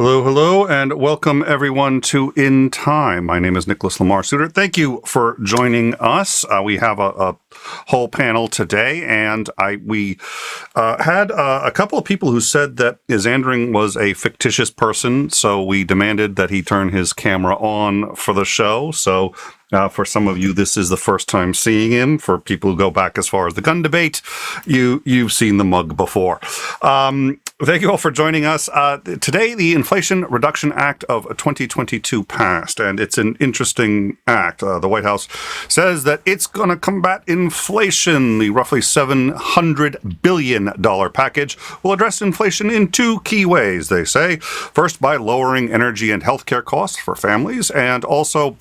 Hello, hello, and welcome everyone to In Time. My name is 𝗦𝗫𝐵. Thank you for joining us. We have a whole panel today, and we had a couple of people who said that 𝐒𝐴ndring was a fictitious person, so we demanded that he turn his camera on for the show. So for some of you, this is the first time seeing him. For people who go back as far as the gun debate, you've seen the mug before. Thank you all for joining us. Today, the Inflation Reduction Act of 2022 passed, and it's an interesting act. The White House says that it's going to combat inflation. The roughly $700 billion package will address inflation in two key ways, they say. First, by lowering energy and healthcare costs for families, and also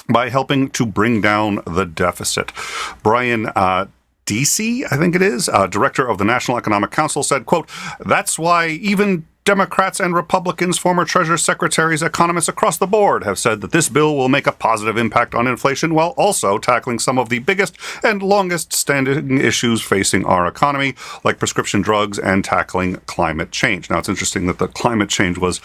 by helping to bring down the deficit. Brian DC, I think it is, director of the National Economic Council, said, quote, "That's why even Democrats and Republicans, former Treasury Secretaries, economists across the board have said that this bill will make a positive impact on inflation while also tackling some of the biggest and longest standing issues facing our economy, like prescription drugs and tackling climate change." Now, it's interesting that the climate change was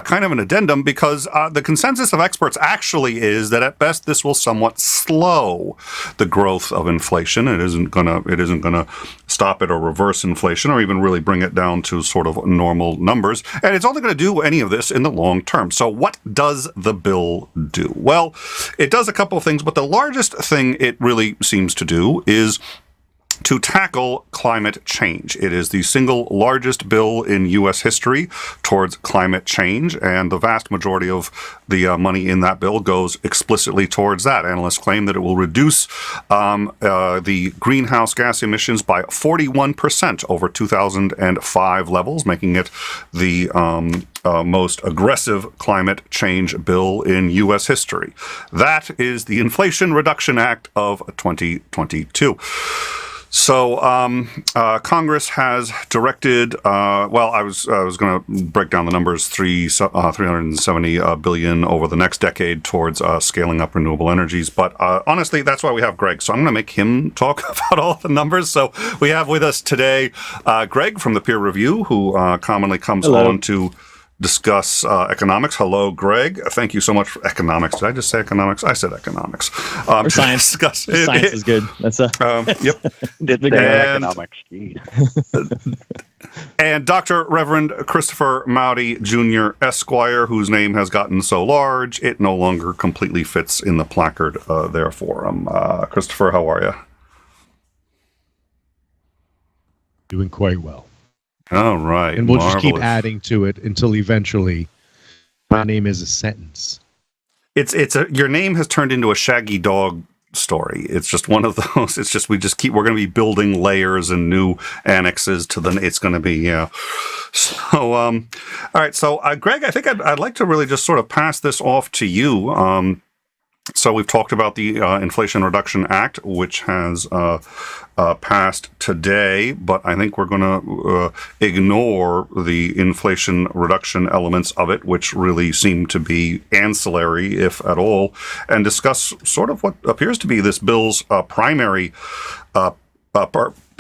kind of an addendum because the consensus of experts actually is that at best this will somewhat slow the growth of inflation. It isn't gonna stop it or reverse inflation or even really bring it down to sort of normal numbers. And it's only going to do any of this in the long term. So what does the bill do? Well, it does a couple of things, but the largest thing it really seems to do is to tackle climate change. It is the single largest bill in U.S. history towards climate change, and the vast majority of the money in that bill goes explicitly towards that. Analysts claim that it will reduce the greenhouse gas emissions by 41% over 2005 levels, making it the most aggressive climate change bill in U.S. history. That is the Inflation Reduction Act of 2022. So Congress has directed. Well, I was going to break down the numbers: $370 billion over the next decade towards scaling up renewable energies. But honestly, that's why we have Greg. So I'm going to make him talk about all the numbers. So we have with us today Greg from the Peer Review, who commonly comes on to discuss economics. Hello, Greg. Thank you so much for economics. Did I just say economics? I said economics. Or science. Science is good. That's yep. Economics. And Dr. Reverend Christopher 𝗲𝗷𝗍 Jr. Esquire, whose name has gotten so large it no longer completely fits in the placard there for him. Christopher, how are you? Doing quite well. All right. And we'll just keep adding to it until eventually my name is a sentence. Your name has turned into a Shaggy Dog story. It's just one of those. It's just we're going to be building layers and new annexes to it's going to be, yeah. So, all right. So, Greg, I think I'd like to really just sort of pass this off to you. So we've talked about the Inflation Reduction Act, which has passed today, but I think we're going to ignore the inflation reduction elements of it, which really seem to be ancillary, if at all, and discuss sort of what appears to be this bill's primary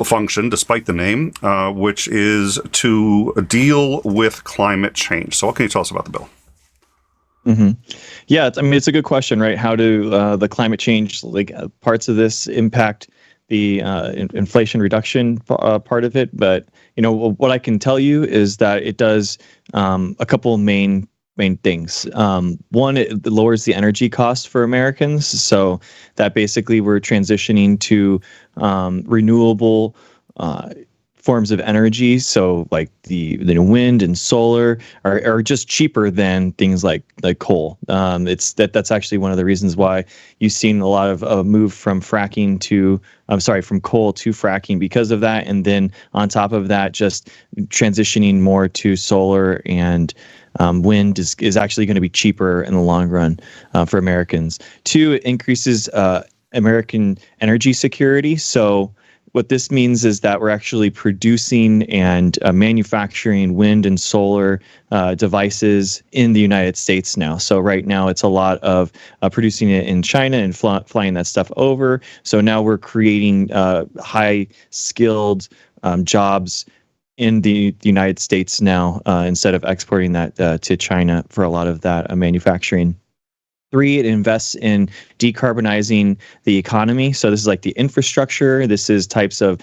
function, despite the name, which is to deal with climate change. So what can you tell us about the bill? Mm-hmm. Yeah, it's a good question, right? How do the climate change parts of this impact the inflation reduction part of it? But what I can tell you is that it does a couple main things. One, it lowers the energy cost for Americans, so that basically we're transitioning to renewable forms of energy, so like the wind and solar are just cheaper than things like coal. That's actually one of the reasons why you've seen a lot of a move from fracking to from coal to fracking because of that, and then on top of that, just transitioning more to solar and wind is actually going to be cheaper in the long run for Americans. Two, it increases American energy security. So what this means is that we're actually producing and manufacturing wind and solar devices in the United States now. So right now it's a lot of producing it in China and flying that stuff over. So now we're creating high skilled jobs in the United States now instead of exporting that to China for a lot of that manufacturing. 3, it invests in decarbonizing the economy. So this is like the infrastructure. This is types of,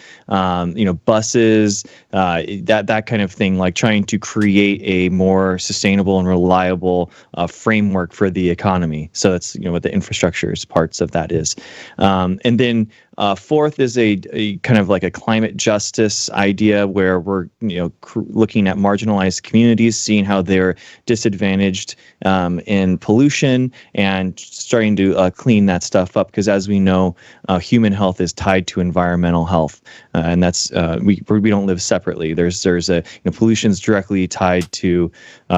buses, that kind of thing, like trying to create a more sustainable and reliable framework for the economy. So that's, what the infrastructure parts of that is. And then 4th is a kind of like a climate justice idea where we're, looking at marginalized communities, seeing how they're disadvantaged in pollution and starting to clean that stuff up. Because as we know, human health is tied to environmental health, and that's we don't live separately. There's a pollution's directly tied to,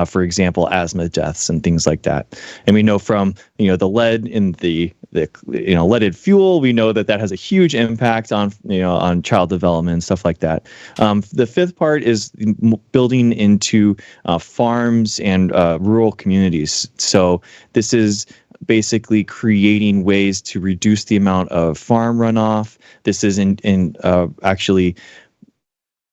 for example, asthma deaths and things like that. And we know from the lead in the leaded fuel, we know that has a huge impact on on child development and stuff like that. The 5th part is building into farms and rural communities. So this is basically creating ways to reduce the amount of farm runoff. This is in actually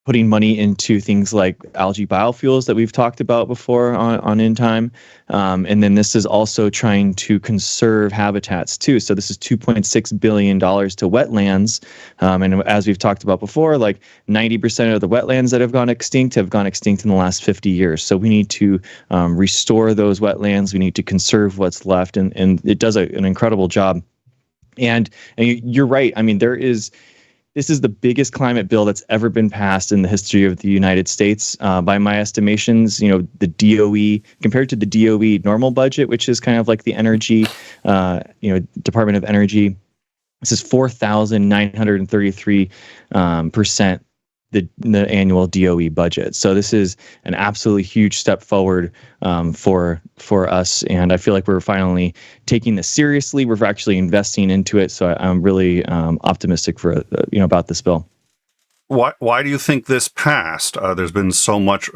putting money into things like algae biofuels that we've talked about before on In Time. And then this is also trying to conserve habitats too. So this is $2.6 billion to wetlands. And as we've talked about before, like 90% of the wetlands that have gone extinct in the last 50 years. So we need to restore those wetlands. We need to conserve what's left. And it does an incredible job. And you're right. I mean, this is the biggest climate bill that's ever been passed in the history of the United States. By my estimations, the DOE, compared to the DOE normal budget, which is kind of like the energy, Department of Energy, this is 4,933% the annual DOE budget. So this is an absolutely huge step forward for us, and I feel like we're finally taking this seriously. We're actually investing into it, so I'm really optimistic for about this bill. Why do you think this passed? There's been so much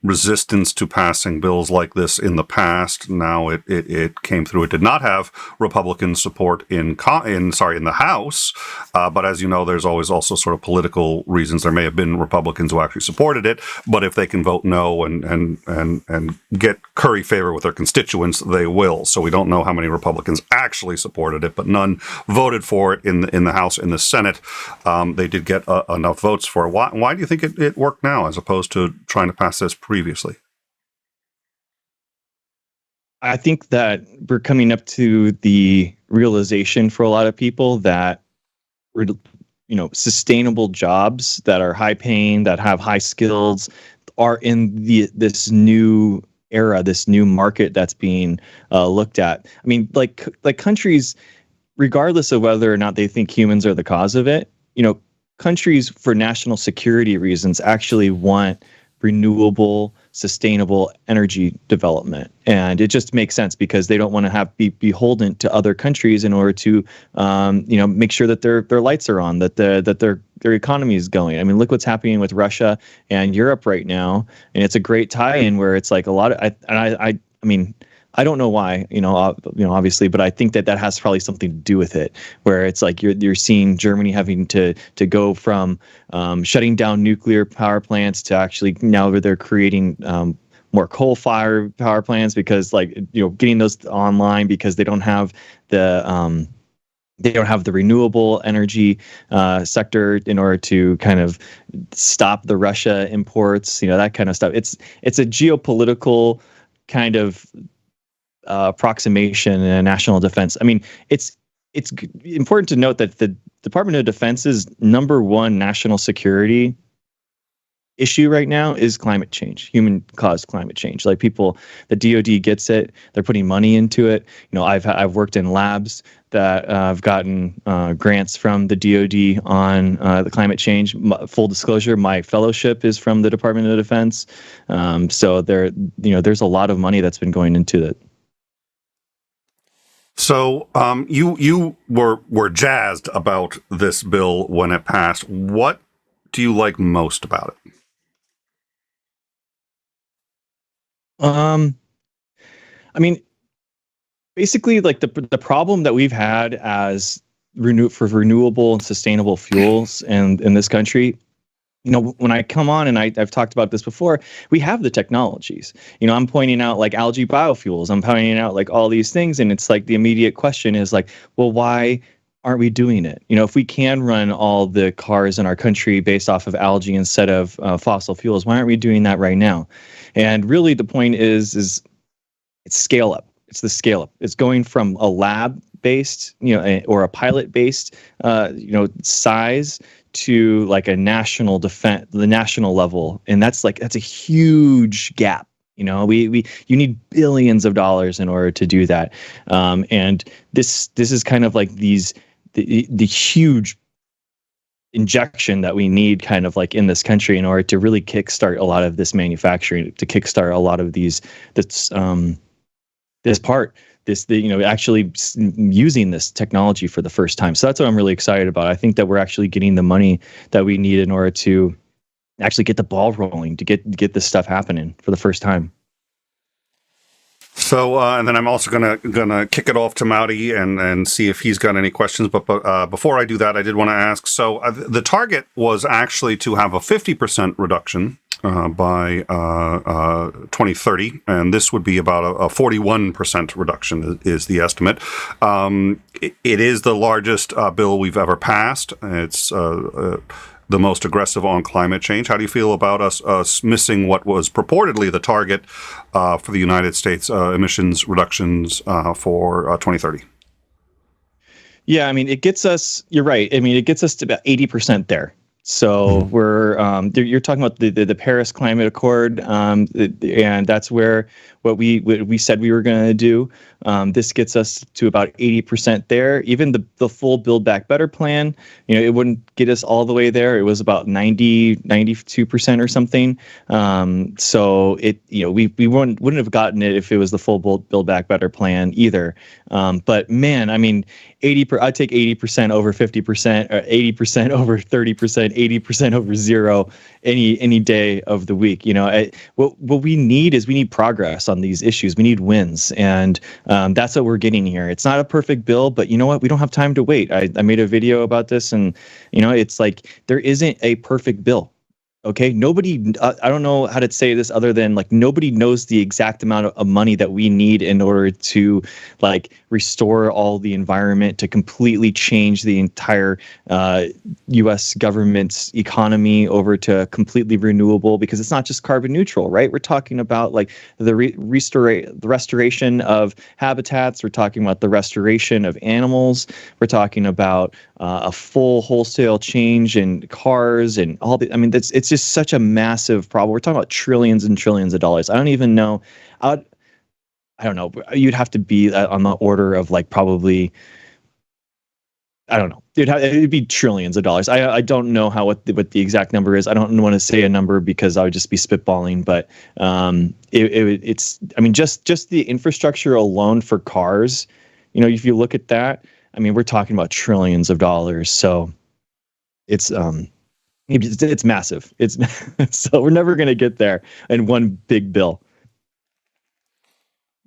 resistance to passing bills like this in the past. Now it came through. It did not have Republican support in the House, but as you know, there's always also sort of political reasons. There may have been Republicans who actually supported it, but if they can vote no and get curry favor with their constituents, they will. So we don't know how many Republicans actually supported it, but none voted for it in the House. In the Senate, they did get enough votes for it. Why do you think it worked now as opposed to trying to pass this previously? I think that we're coming up to the realization for a lot of people that sustainable jobs that are high paying, that have high skills, are in this new era, this new market that's being looked at. I mean, like countries, regardless of whether or not they think humans are the cause of it, countries for national security reasons actually want renewable, sustainable energy development. And it just makes sense because they don't want to be beholden to other countries in order to, make sure that their lights are on, that their economy is going. I mean, look what's happening with Russia and Europe right now. And it's a great tie-in where it's like a lot of, I mean, I don't know why, obviously, but I think that has probably something to do with it, where it's like you're seeing Germany having to go from shutting down nuclear power plants to actually now they're creating more coal-fired power plants because, getting those online because they don't have the renewable energy sector in order to kind of stop the Russia imports, that kind of stuff. It's a geopolitical kind of approximation and national defense. I mean, it's important to note that the Department of Defense's number one national security issue right now is climate change, human-caused climate change. Like the DoD gets it. They're putting money into it. I've worked in labs that I've gotten grants from the DoD on the climate change. Full disclosure, my fellowship is from the Department of Defense. So there's a lot of money that's been going into it. So you were jazzed about this bill when it passed. What do you like most about it? I mean, basically, like the problem that we've had as renewable and sustainable fuels in this country when I come on, and I've talked about this before, we have the technologies. I'm pointing out like algae biofuels. I'm pointing out like all these things, and it's like the immediate question is like, well, why aren't we doing it? If we can run all the cars in our country based off of algae instead of fossil fuels, why aren't we doing that right now? And really, the point is it's scale up. It's the scale up. It's going from a lab based, or a pilot based, size to like a national defense, the national level, and that's a huge gap. You need billions of dollars in order to do that, and this is kind of like the huge injection that we need kind of like in this country in order to really kickstart a lot of this manufacturing, to kickstart a lot of actually using this technology for the first time. So that's what I'm really excited about. I think that we're actually getting the money that we need in order to actually get the ball rolling, to get this stuff happening for the first time. So, and then I'm also gonna kick it off to 𝗦𝗍𝐸 and see if he's got any questions. But before I do that, I did want to ask. So, the target was actually to have a 50% reduction by 2030, and this would be about a 41% reduction is the estimate. It is the largest bill we've ever passed. It's the most aggressive on climate change. How do you feel about us missing what was purportedly the target for the United States emissions reductions for 2030? Yeah, I mean, it gets us, you're right. I mean, it gets us to about 80% there. So we're you're talking about the Paris Climate Accord, and that's where what we said we were going to do. This gets us to about 80% there. Even the full Build Back Better plan, it wouldn't get us all the way there. It was about 92% or something. So we wouldn't have gotten it if it was the full Build Back Better plan either. But man, I mean, I'd take 80% over 50%, or 80% over 30%, 80% over zero any day of the week. What we need progress on these issues. We need wins, and that's what we're getting here. It's not a perfect bill, but you know what? We don't have time to wait. I made a video about this, and it's like there isn't a perfect bill. Okay, nobody, I don't know how to say this other than like nobody knows the exact amount of money that we need in order to like restore all the environment, to completely change the entire U.S. government's economy over to completely renewable, because it's not just carbon neutral, right? We're talking about like the restoration of habitats. We're talking about the restoration of animals. We're talking about a full wholesale change in cars and all the, I mean, it's just such a massive problem. We're talking about trillions and trillions of dollars. I don't even know. I don't know. You'd have to be on the order of like probably, I don't know. It'd be trillions of dollars. I don't know what the exact number is. I don't want to say a number because I would just be spitballing. But it's, I mean, just the infrastructure alone for cars, if you look at that, I mean, we're talking about trillions of dollars. So it's massive. So we're never going to get there in one big bill.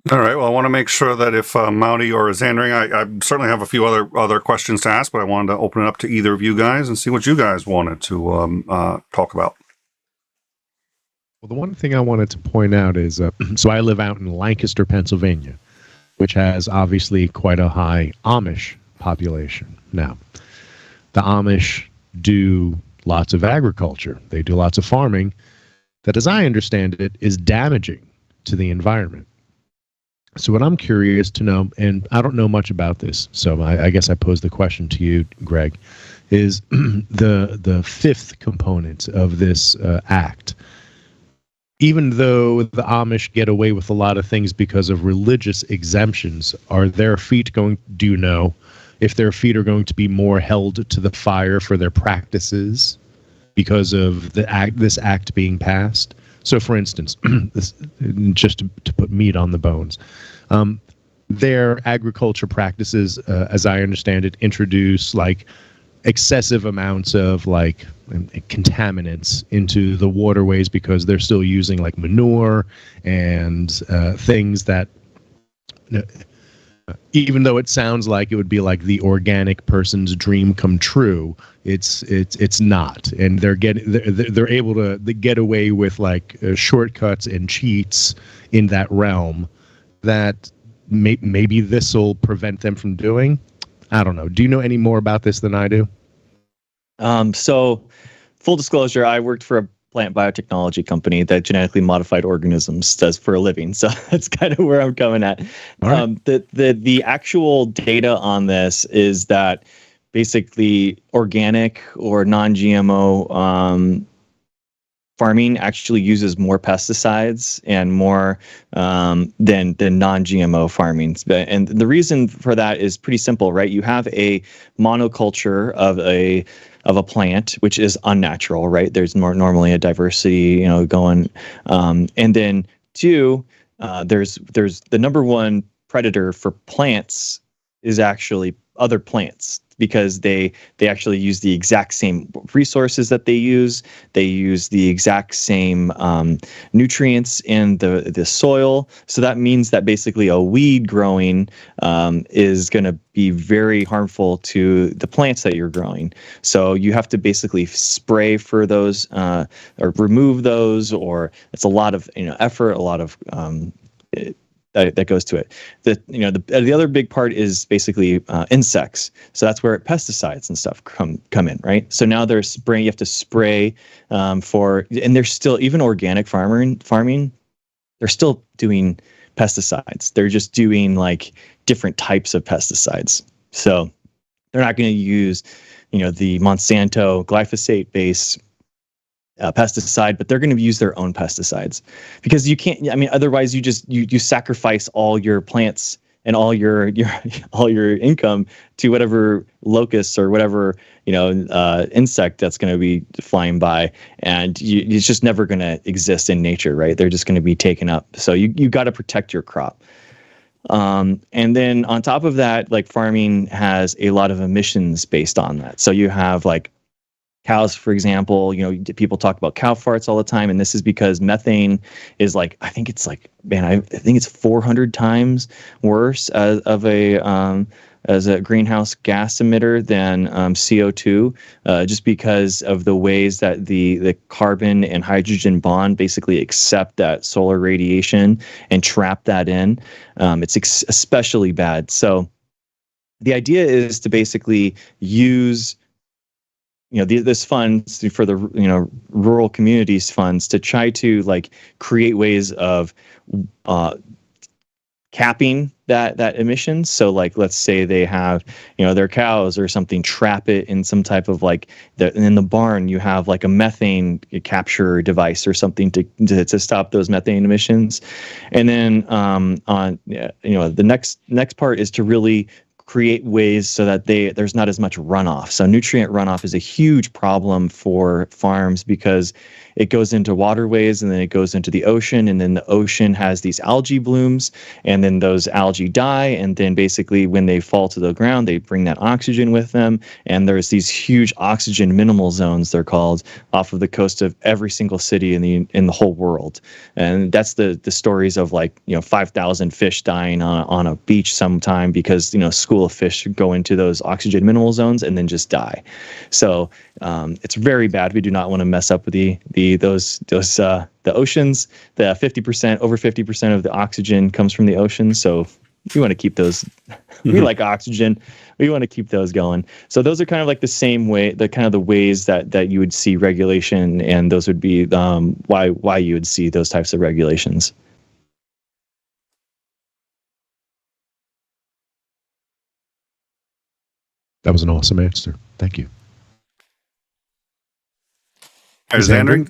All right. Well, I want to make sure that if 𝗦𝗍𝐸 or Zandring, I certainly have a few other questions to ask, but I wanted to open it up to either of you guys and see what you guys wanted to talk about. Well, the one thing I wanted to point out is, so I live out in Lancaster, Pennsylvania, which has obviously quite a high Amish population. Now, the Amish do lots of agriculture. They do lots of farming that, as I understand it, is damaging to the environment. So what I'm curious to know, and I don't know much about this, so I guess I pose the question to you, Greg, is the fifth component of this act. Even though the Amish get away with a lot of things because of religious exemptions, are their feet going, do you know if their feet are going to be more held to the fire for their practices because of this act being passed? So, for instance, just to put meat on the bones, their agriculture practices, as I understand it, introduce like excessive amounts of like contaminants into the waterways because they're still using like manure and things that Even though it sounds like it would be like the organic person's dream come true, it's not, and they're able to get away with like shortcuts and cheats in that realm that maybe this will prevent them from doing. I don't know. Do you know any more about this than I do? So, full disclosure, I worked for a plant biotechnology company that genetically modified organisms does for a living. So that's kind of where I'm coming at. Right. The actual data on this is that basically organic or non-GMO farming actually uses more pesticides and more than non-GMO farming. And the reason for that is pretty simple, right? You have a monoculture of a plant, which is unnatural, right? There's normally a diversity, going. And then two, there's the number one predator for plants is actually other plants, because they actually use the exact same resources that they use. They use the exact same nutrients in the soil. So that means that basically a weed growing is going to be very harmful to the plants that you're growing. So you have to basically spray for those or remove those, or it's a lot of effort, a lot of that goes to it. The other big part is basically insects. So that's where pesticides and stuff come in, right? So now they're spraying. You have to spray and they're still, even organic farming, they're still doing pesticides. They're just doing like different types of pesticides. So they're not going to use the Monsanto glyphosate based pesticide, but they're going to use their own pesticides, because you can't. I mean, otherwise you sacrifice all your plants and all your all your income to whatever locusts or whatever insect that's going to be flying by, and it's just never going to exist in nature, right? They're just going to be taken up. So you got to protect your crop. And then on top of that, like farming has a lot of emissions based on that. So you have like cows, for example, people talk about cow farts all the time, and this is because methane is I think it's 400 times worse as a greenhouse gas emitter than CO2, just because of the ways that the carbon and hydrogen bond basically accept that solar radiation and trap that in. It's especially bad. So the idea is to basically use this funds for the rural communities funds to try to create ways of capping that emissions. So let's say they have their cows or something, trap it in some type of in the barn you have a methane capture device or something to stop those methane emissions. And then the next part is to really create ways so that there's not as much runoff. So nutrient runoff is a huge problem for farms, because it goes into waterways and then it goes into the ocean, and then the ocean has these algae blooms, and then those algae die, and then basically when they fall to the ground, they bring that oxygen with them, and there's these huge oxygen minimal zones, they're called, off of the coast of every single city in the whole world. And that's the stories of 5,000 fish dying on a beach sometime because school of fish go into those oxygen minimal zones and then just die. So it's very bad. We do not want to mess up with the oceans. The 50%, over 50% of the oxygen comes from the ocean. So we want to keep those. We like oxygen. We want to keep those going. So those are kind of the same way, the ways that you would see regulation, and those would be why you would see those types of regulations. That was an awesome answer. Thank you. Is Andrew?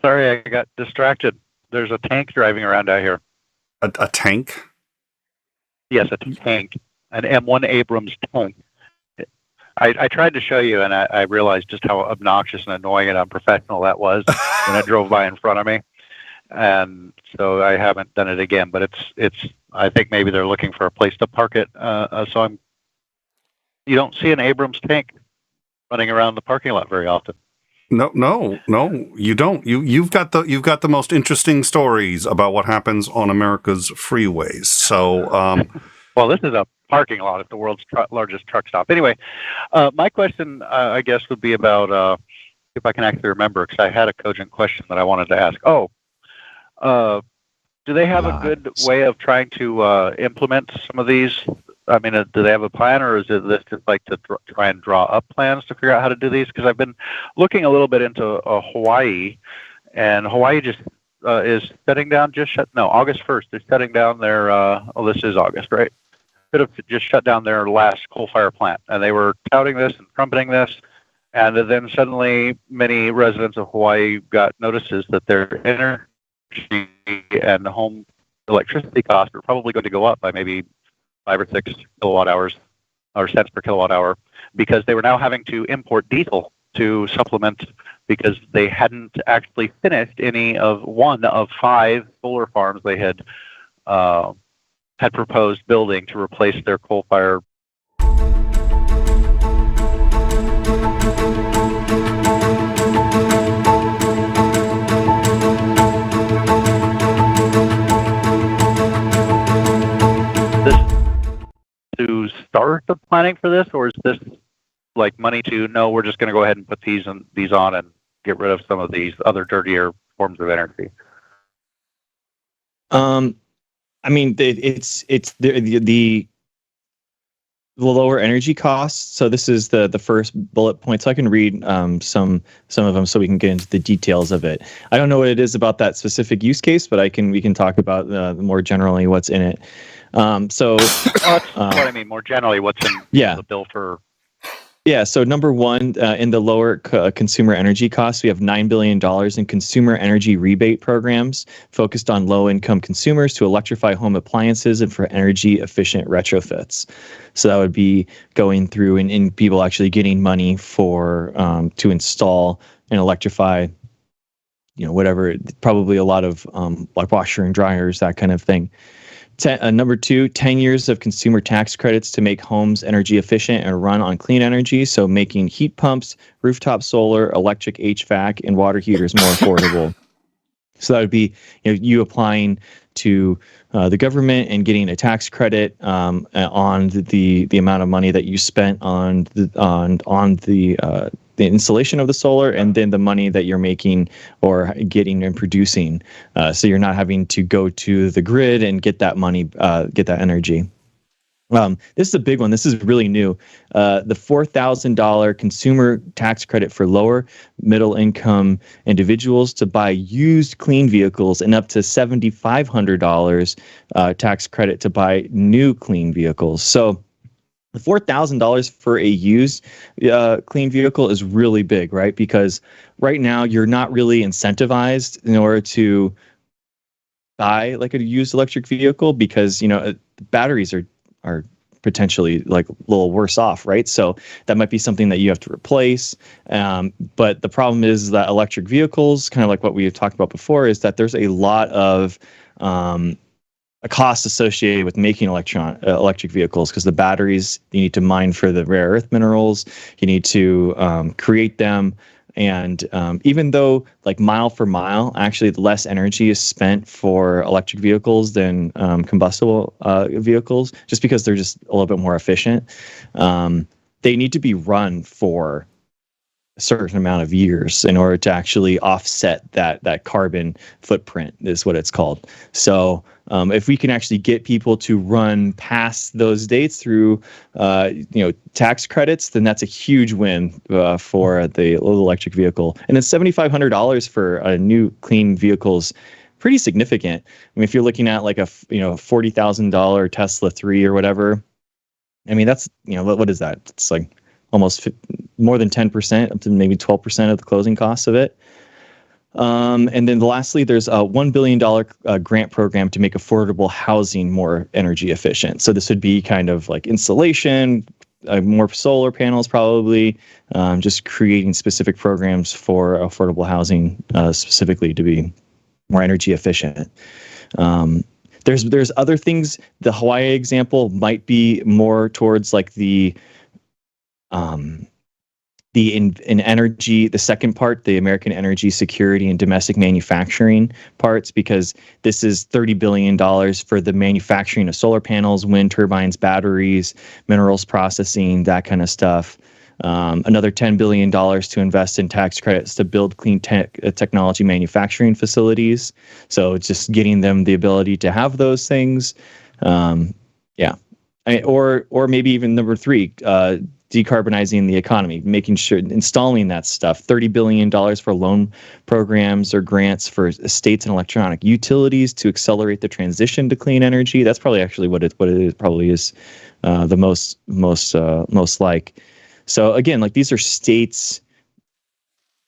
Sorry, I got distracted. There's a tank driving around out here. A tank? Yes, a tank. An M1 Abrams tank. I tried to show you, and I realized just how obnoxious and annoying and unprofessional that was when it drove by in front of me. And so I haven't done it again, but it's. I think maybe they're looking for a place to park it. So you don't see an Abrams tank running around the parking lot very often. No, you don't. You've got the most interesting stories about what happens on America's freeways. So, well, this is a parking lot at the world's largest truck stop. Anyway, my question, I guess, would be about if I can actually remember, because I had a cogent question that I wanted to ask. Do they have a good way of trying to implement some of these? I mean, do they have a plan, or is it this just like to try and draw up plans to figure out how to do these? Because I've been looking a little bit into Hawaii, and Hawaii just is shutting down. August 1st. They're shutting down their. This is August, right? Could have just shut down their last coal-fired plant, and they were touting this and trumpeting this, and then suddenly many residents of Hawaii got notices that their energy and home electricity costs are probably going to go up by maybe 5 or 6 kilowatt hours or cents per kilowatt hour, because they were now having to import diesel to supplement, because they hadn't actually finished one of 5 solar farms they had proposed building to replace their coal-fired. To start the planning for this, or is this like money to no, we're just going to go ahead and put these on and get rid of some of these other dirtier forms of energy? I mean, it's the lower energy costs. So this is the first bullet point. So I can read some of them so we can get into the details of it. I don't know what it is about that specific use case, but we can talk about more generally what's in it. That's what I mean, more generally, what's in the bill for. Yeah, so number one, in the lower consumer energy costs, we have $9 billion in consumer energy rebate programs focused on low-income consumers to electrify home appliances and for energy-efficient retrofits. So that would be going through and people actually getting money for to install and electrify, whatever, probably a lot of like washer and dryers, that kind of thing. Number two, 10 years of consumer tax credits to make homes energy efficient and run on clean energy. So making heat pumps, rooftop solar, electric HVAC, and water heaters more affordable. So that would be you applying to the government and getting a tax credit on the amount of money that you spent on the installation of the solar, and then the money that you're making or getting and producing. So you're not having to go to the grid and get that money, get that energy. This is a big one. This is really new. The $4,000 consumer tax credit for lower middle income individuals to buy used clean vehicles, and up to $7,500 tax credit to buy new clean vehicles. So the $4,000 for a used clean vehicle is really big, right? Because right now you're not really incentivized in order to buy like a used electric vehicle, because the batteries are potentially like a little worse off, right? So that might be something that you have to replace. But the problem is that electric vehicles, kind of like what we have talked about before, is that there's a lot of a cost associated with making electric vehicles, because the batteries, you need to mine for the rare earth minerals, you need to create them, and even though like mile for mile, actually less energy is spent for electric vehicles than combustible vehicles, just because they're just a little bit more efficient. They need to be run for a certain amount of years in order to actually offset that carbon footprint, is what it's called. So if we can actually get people to run past those dates through tax credits, then that's a huge win for the electric vehicle. And then $7,500 for a new clean vehicles, pretty significant. I mean, if you're looking at like a $40,000 Tesla 3 or whatever, I mean, that's what is that? It's like almost more than 10%, up to maybe 12% of the closing costs of it. And then lastly, there's a $1 billion grant program to make affordable housing more energy efficient. So this would be kind of like insulation, more solar panels probably, just creating specific programs for affordable housing specifically to be more energy efficient. There's other things. The Hawaii example might be more towards like the in energy, the second part, the American energy security and domestic manufacturing parts, because this is $30 billion for the manufacturing of solar panels, wind turbines, batteries, minerals processing, that kind of stuff. Another $10 billion to invest in tax credits to build clean technology manufacturing facilities. So it's just getting them the ability to have those things. Or maybe even number three, decarbonizing the economy, making sure, installing that stuff. $30 billion for loan programs or grants for states and electronic utilities to accelerate the transition to clean energy. That's probably actually what it probably is the most like. So again, like these are states,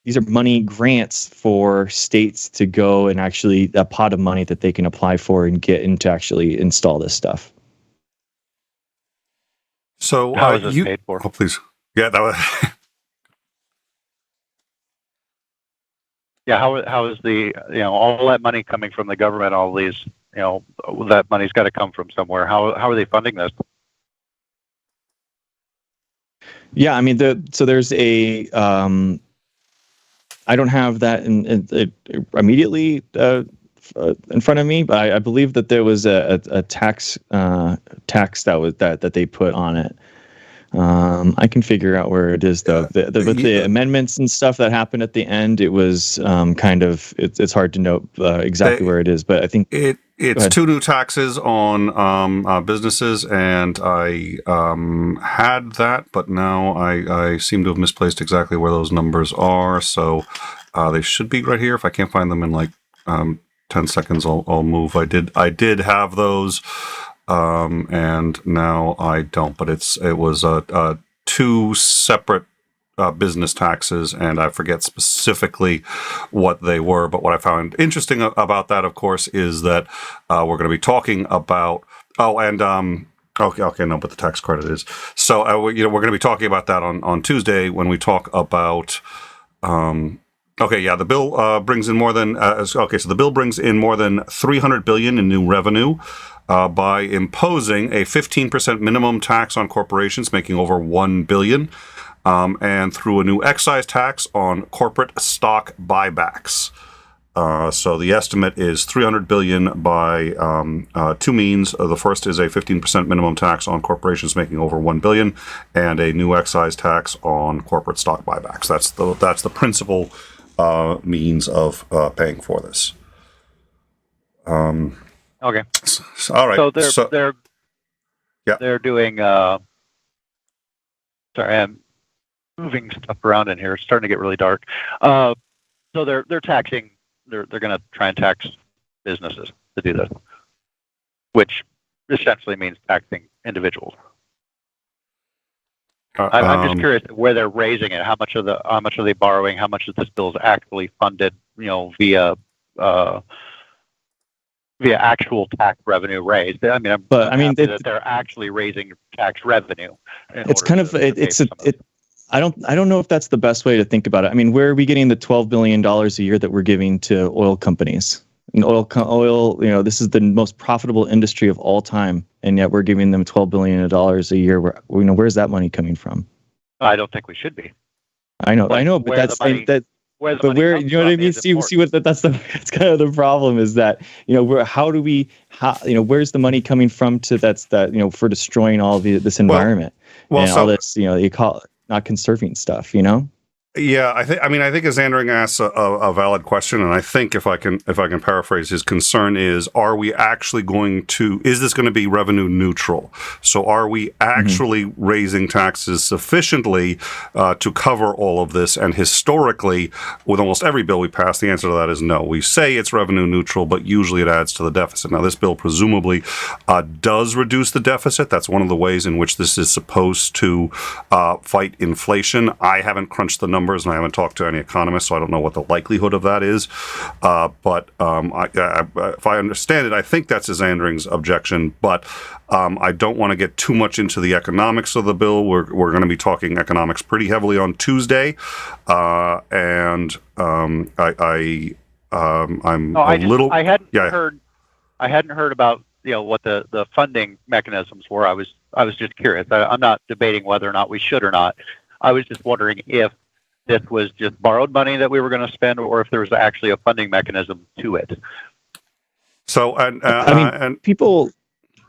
these are money grants for states to go and actually a pot of money that they can apply for and get in to actually install this stuff. So how is this paid for? Oh, please. Yeah, that was. Yeah, how is the all that money coming from the government? All these that money's got to come from somewhere. How are they funding this? Yeah, I mean so there's a I don't have that immediately in front of me, but I believe that there was a tax that they put on it. I can figure out where it is though. With the amendments and stuff that happened at the end, it was kind of it's hard to know exactly where it is, but I think it's two new taxes on businesses, and I had that, but now I seem to have misplaced exactly where those numbers are. So they should be right here. If I can't find them in like 10 seconds, I'll move. I did have those, and now I don't. But it was two separate business taxes, and I forget specifically what they were. But what I found interesting about that, of course, is that we're going to be talking about. Oh, and okay, no, but the tax credit is. So we're going to be talking about that on Tuesday when we talk about. Okay, yeah, the bill brings in more than so the bill brings in more than $300 billion in new revenue by imposing a 15% minimum tax on corporations making over $1 billion, and through a new excise tax on corporate stock buybacks. So the estimate is $300 billion by two means. The first is a 15% minimum tax on corporations making over $1 billion, and a new excise tax on corporate stock buybacks. That's the principal means of paying for this. Okay. All right. So they're doing. Sorry, I'm moving stuff around in here. It's starting to get really dark. So they're taxing. They're going to try and tax businesses to do this, which essentially means taxing individuals. I'm just curious where they're raising it. How much are they borrowing? How much of this bill is actually funded, via actual tax revenue raised? I mean, that they're actually raising tax revenue. It's kind of I don't know if that's the best way to think about it. I mean, where are we getting the $12 billion a year that we're giving to oil companies? And oil, this is the most profitable industry of all time, and yet we're giving them $12 billion a year. Where's that money coming from? I don't think we should be. I know, but that's where you know what I mean. See what that's kind of the problem is that where's the money coming from for destroying all of this environment and all this you call not conserving stuff, Yeah, I think Xandering asks a valid question, and I think if I can paraphrase, his concern is: are we actually is this going to be revenue neutral? So are we actually raising taxes sufficiently to cover all of this? And historically, with almost every bill we pass, the answer to that is no. We say it's revenue neutral, but usually it adds to the deficit. Now, this bill presumably does reduce the deficit. That's one of the ways in which this is supposed to fight inflation. I haven't crunched the numbers, and I haven't talked to any economists, so I don't know what the likelihood of that is. But if I understand it, I think that's Xandering's objection. But I don't want to get too much into the economics of the bill. We're going to be talking economics pretty heavily on Tuesday, and I'm I hadn't heard about what the funding mechanisms were. I was just curious. I'm not debating whether or not we should or not. I was just wondering if this was just borrowed money that we were going to spend, or if there was actually a funding mechanism to it. So, I mean, and people,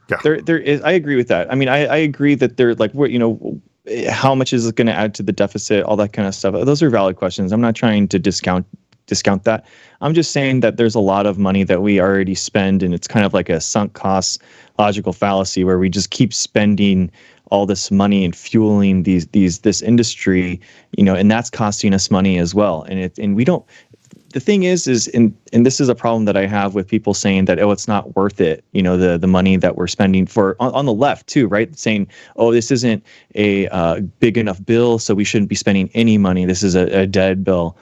yeah. there is. I agree with that. I mean, I agree that they're like, what, how much is it going to add to the deficit, all that kind of stuff. Those are valid questions. I'm not trying to discount that. I'm just saying that there's a lot of money that we already spend, and it's kind of like a sunk cost logical fallacy where we just keep spending all this money and fueling this industry, and that's costing us money as well. And we don't. The thing is and this is a problem that I have with people saying that, oh, it's not worth it. The money that we're spending for on the left too, right? Saying, oh, this isn't a big enough bill, so we shouldn't be spending any money. This is a dead bill.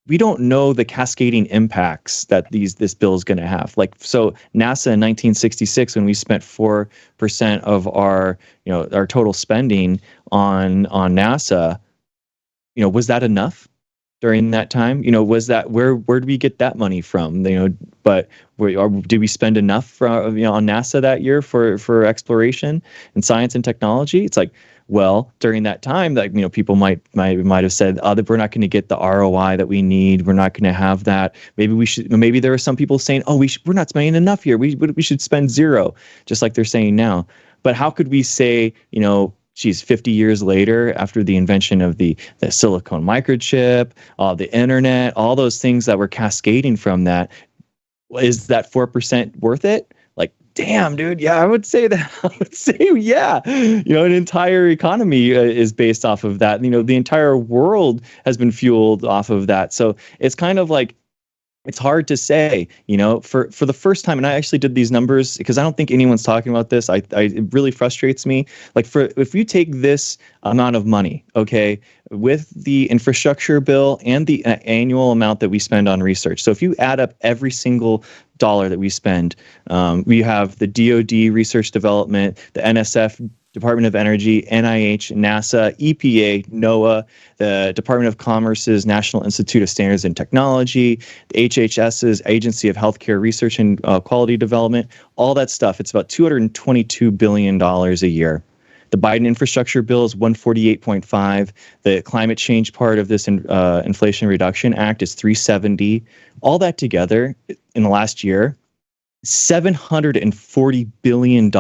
We don't know the cascading impacts that this bill is going to have. So NASA in 1966, when we spent 4% of our total spending on NASA, was that enough during that time? Was that where did we get that money from? But did we spend enough on NASA that year for exploration and science and technology? It's like, well, during that time, people might have said, oh, that we're not going to get the ROI that we need. We're not going to have that. Maybe we should. Maybe there are some people saying, oh, we're not spending enough here. We should spend zero, just like they're saying now. But how could we say, 50 years later, after the invention of the silicone microchip, the internet, all those things that were cascading from that, is that 4% worth it? Damn, dude. Yeah, I would say that. I would say, yeah. An entire economy is based off of that. The entire world has been fueled off of that. So it's kind of like, it's hard to say, for the first time, and I actually did these numbers because I don't think anyone's talking about this. It really frustrates me. If you take this amount of money, okay, with the infrastructure bill and the annual amount that we spend on research. So if you add up every single dollar that we spend, we have the DoD research development, the NSF, Department of Energy, NIH, NASA, EPA, NOAA, the Department of Commerce's National Institute of Standards and Technology, the HHS's Agency of Healthcare Research and Quality Development, all that stuff. It's about $222 billion a year. The Biden infrastructure bill is 148.5. The climate change part of this Inflation Reduction Act is 370. All that together in the last year, $740 billion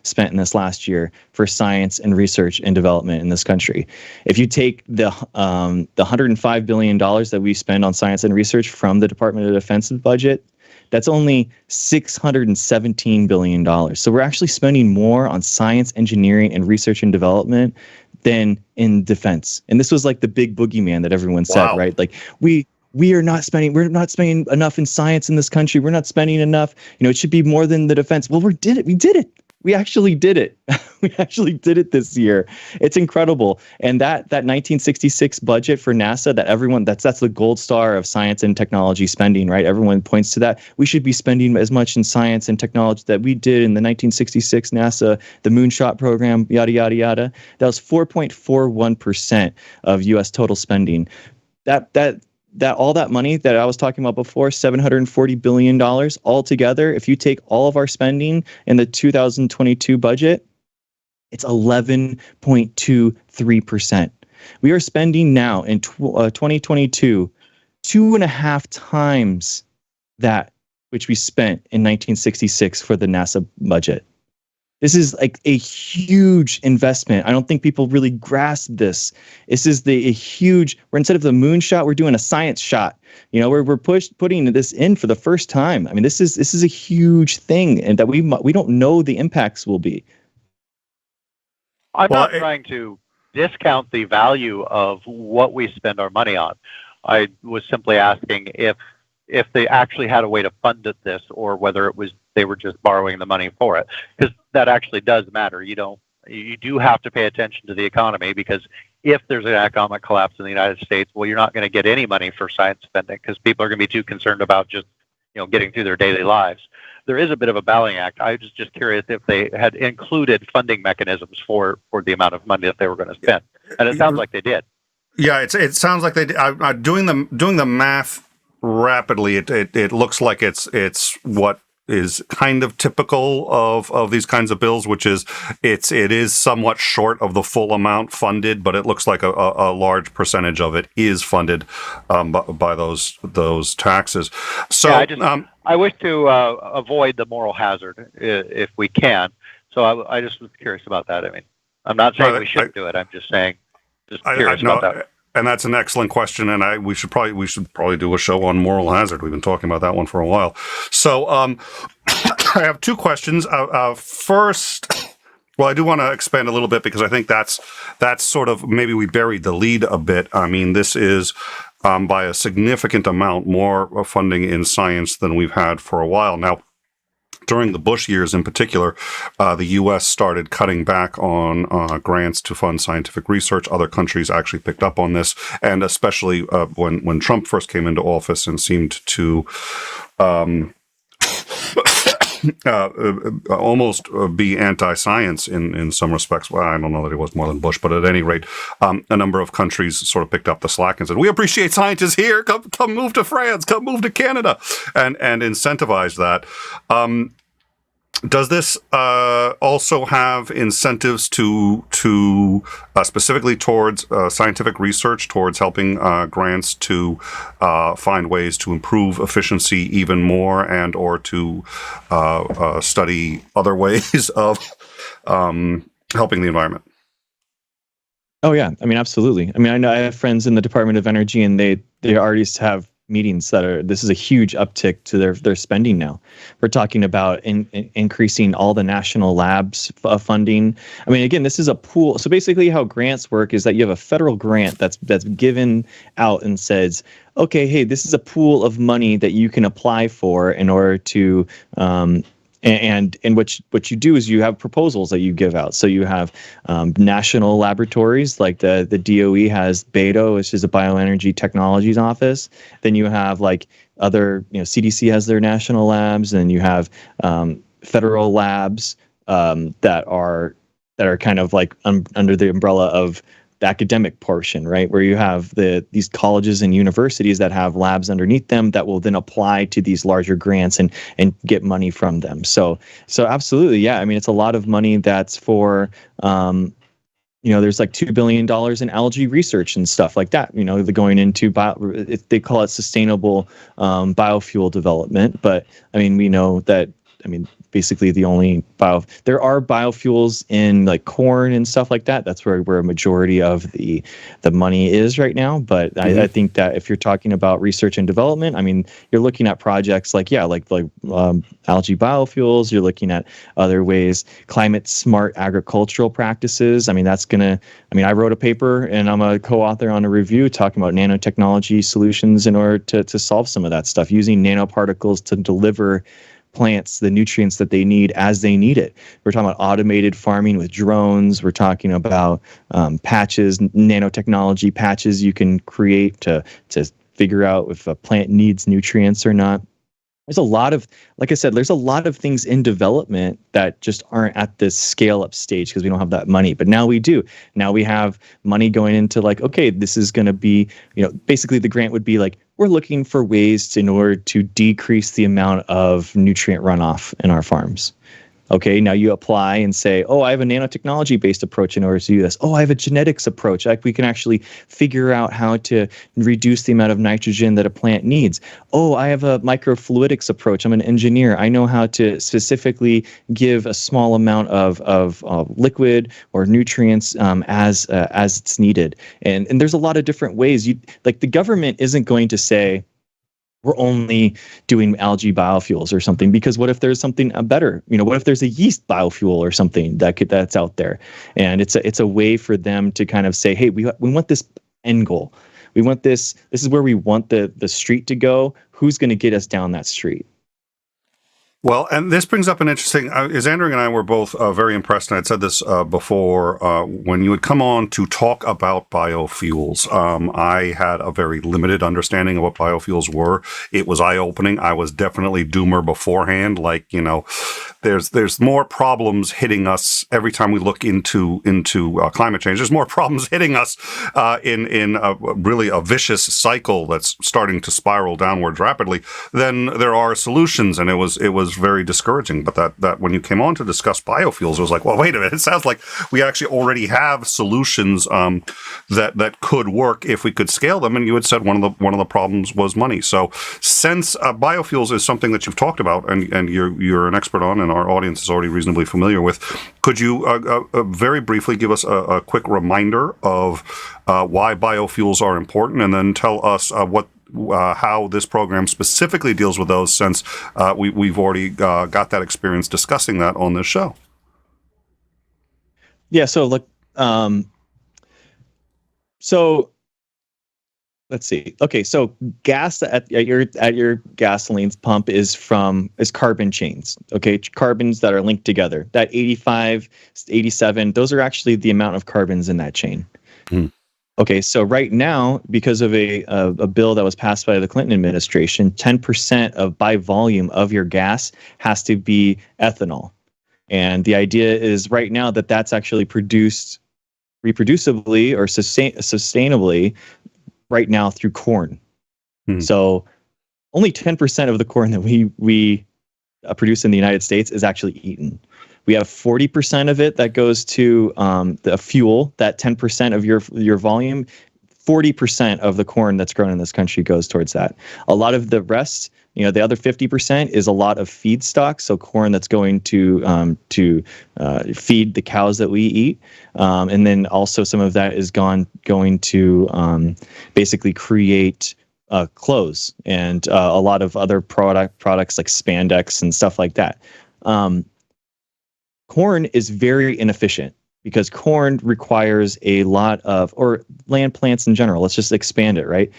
spent in this last year for science and research and development in this country. If you take the $105 billion that we spend on science and research from the Department of Defense's budget, that's only $617 billion. So we're actually spending more on science, engineering, and research and development than in defense. And this was like the big boogeyman that everyone said, Wow. right? We're not spending enough in science in this country. We're not spending enough. It should be more than the defense. Well, we did it. We actually did it. We actually did it this year. It's incredible. And that 1966 budget for NASA, that's the gold star of science and technology spending, right? Everyone points to that. We should be spending as much in science and technology that we did in the 1966 NASA, the moonshot program, yada, yada, yada. That was 4.41% of U.S. total spending. That all that money that I was talking about before, $740 billion altogether, if you take all of our spending in the 2022 budget, it's 11.23%. We are spending now in 2022 2.5 times that which we spent in 1966 for the NASA budget. This is like a huge investment. I don't think people really grasp this. This is a huge. We're instead of the moonshot, we're doing a science shot. We're putting this in for the first time. I mean, this is a huge thing, and that we don't know the impacts will be. I'm not trying to discount the value of what we spend our money on. I was simply asking if they actually had a way to fund this, or whether they were just borrowing the money for it, because that actually does matter. You do have to pay attention to the economy, because if there's an economic collapse in the United States, well, you're not going to get any money for science spending, because people are going to be too concerned about just getting through their daily lives. There is a bit of a balancing act. I was just curious if they had included funding mechanisms for the amount of money that they were going to spend, and it sounds like they did. Yeah, it sounds like they did. Doing the math rapidly, it looks like it's what is kind of typical of these kinds of bills, which is it is somewhat short of the full amount funded, but it looks like a large percentage of it is funded by those taxes. So I wish to avoid the moral hazard if we can. So I just was curious about that. I mean, I'm not saying we shouldn't do it. I'm just saying, curious about that. And that's an excellent question, and we should probably do a show on moral hazard. We've been talking about that one for a while. So I have two questions. First, well, I do want to expand a little bit because I think that's sort of, maybe we buried the lead a bit. I mean, this is by a significant amount more funding in science than we've had for a while now. During the Bush years in particular, the U.S. started cutting back on grants to fund scientific research. Other countries actually picked up on this, and especially when Trump first came into office and seemed to almost be anti-science in some respects. Well, I don't know that it was more than Bush, but at any rate, a number of countries sort of picked up the slack and said, "We appreciate scientists here. Come move to France. Come move to Canada," and incentivized that. Does this also have incentives to specifically towards scientific research, towards helping grants to find ways to improve efficiency even more, and or to study other ways of helping the environment? Oh yeah, I mean, absolutely. I mean, I know I have friends in the Department of Energy, and they already have meetings this is a huge uptick to their spending now. We're talking about increasing all the national labs funding. I mean, again, this is a pool. So basically how grants work is that you have a federal grant that's given out and says, okay, hey, this is a pool of money that you can apply for in order to and what you do is you have proposals that you give out. So you have national laboratories, like the DOE has BETA, which is a Bioenergy Technologies Office. Then you have like other, CDC has their national labs, and you have federal labs that are kind of like under the umbrella of the academic portion, right, where you have these colleges and universities that have labs underneath them that will then apply to these larger grants and get money from them. So absolutely, yeah. I mean, it's a lot of money that's for, there's like $2 billion in algae research and stuff like that. They're going into they call it sustainable biofuel development. But I mean, we know that. I mean, basically there are biofuels in like corn and stuff like that. That's where a majority of the money is right now. But I think that if you're talking about research and development, I mean, you're looking at projects like algae biofuels. You're looking at other ways, climate smart agricultural practices. I mean, I wrote a paper and I'm a co-author on a review talking about nanotechnology solutions in order to solve some of that stuff, using nanoparticles to deliver plants the nutrients that they need as they need it. We're talking about automated farming with drones. We're talking about patches, nanotechnology patches you can create to figure out if a plant needs nutrients or not. There's a lot of, like I said, there's a lot of things in development that just aren't at this scale up stage because we don't have that money. But now we do. Now we have money going into like, okay, this is going to be, basically the grant would be like, we're looking for ways in order to decrease the amount of nutrient runoff in our farms. Okay, now you apply and say, oh, I have a nanotechnology-based approach in order to do this. Oh, I have a genetics approach. We can actually figure out how to reduce the amount of nitrogen that a plant needs. Oh, I have a microfluidics approach. I'm an engineer. I know how to specifically give a small amount of liquid or nutrients as it's needed. And there's a lot of different ways. The government isn't going to say, we're only doing algae biofuels or something, because what if there's something better? What if there's a yeast biofuel or something that's out there? And it's a way for them to kind of say, hey, we want this end goal. We want this is where we want the street to go. Who's going to get us down that street? Well, and this brings up an interesting, Andrew and I were both very impressed, and I'd said this before, when you would come on to talk about biofuels. I had a very limited understanding of what biofuels were. It was eye-opening. I was definitely doomer beforehand, there's more problems hitting us every time we look into climate change. There's more problems hitting us in really a vicious cycle that's starting to spiral downwards rapidly than there are solutions, and it was very discouraging. But that when you came on to discuss biofuels, it was like, well, wait a minute, it sounds like we actually already have solutions that could work if we could scale them. And you had said one of the problems was money. So since biofuels is something that you've talked about and you're an expert on, and our audience is already reasonably familiar with, could you very briefly give us a quick reminder of why biofuels are important, and then tell us how this program specifically deals with those, since we've already got that experience discussing that on this show? Yeah. So look, so let's see. Okay, so gas at your gasoline pump is carbon chains. Okay, carbons that are linked together. That 85, 87, those are actually the amount of carbons in that chain. Mm. Okay, so right now, because of a bill that was passed by the Clinton administration, 10% by volume of your gas has to be ethanol. And the idea is right now that's actually produced reproducibly or sustainably right now through corn. Hmm. So only 10% of the corn that we produce in the United States is actually eaten. We have 40% of it that goes to the fuel. That 10% of your volume, 40% of the corn that's grown in this country goes towards that. A lot of the rest, the other 50% is a lot of feedstock. So corn that's going to feed the cows that we eat, and then also some of that is going to basically create clothes and a lot of other products like spandex and stuff like that. Corn is very inefficient because corn requires a lot of, or land plants in general, let's just expand it, right?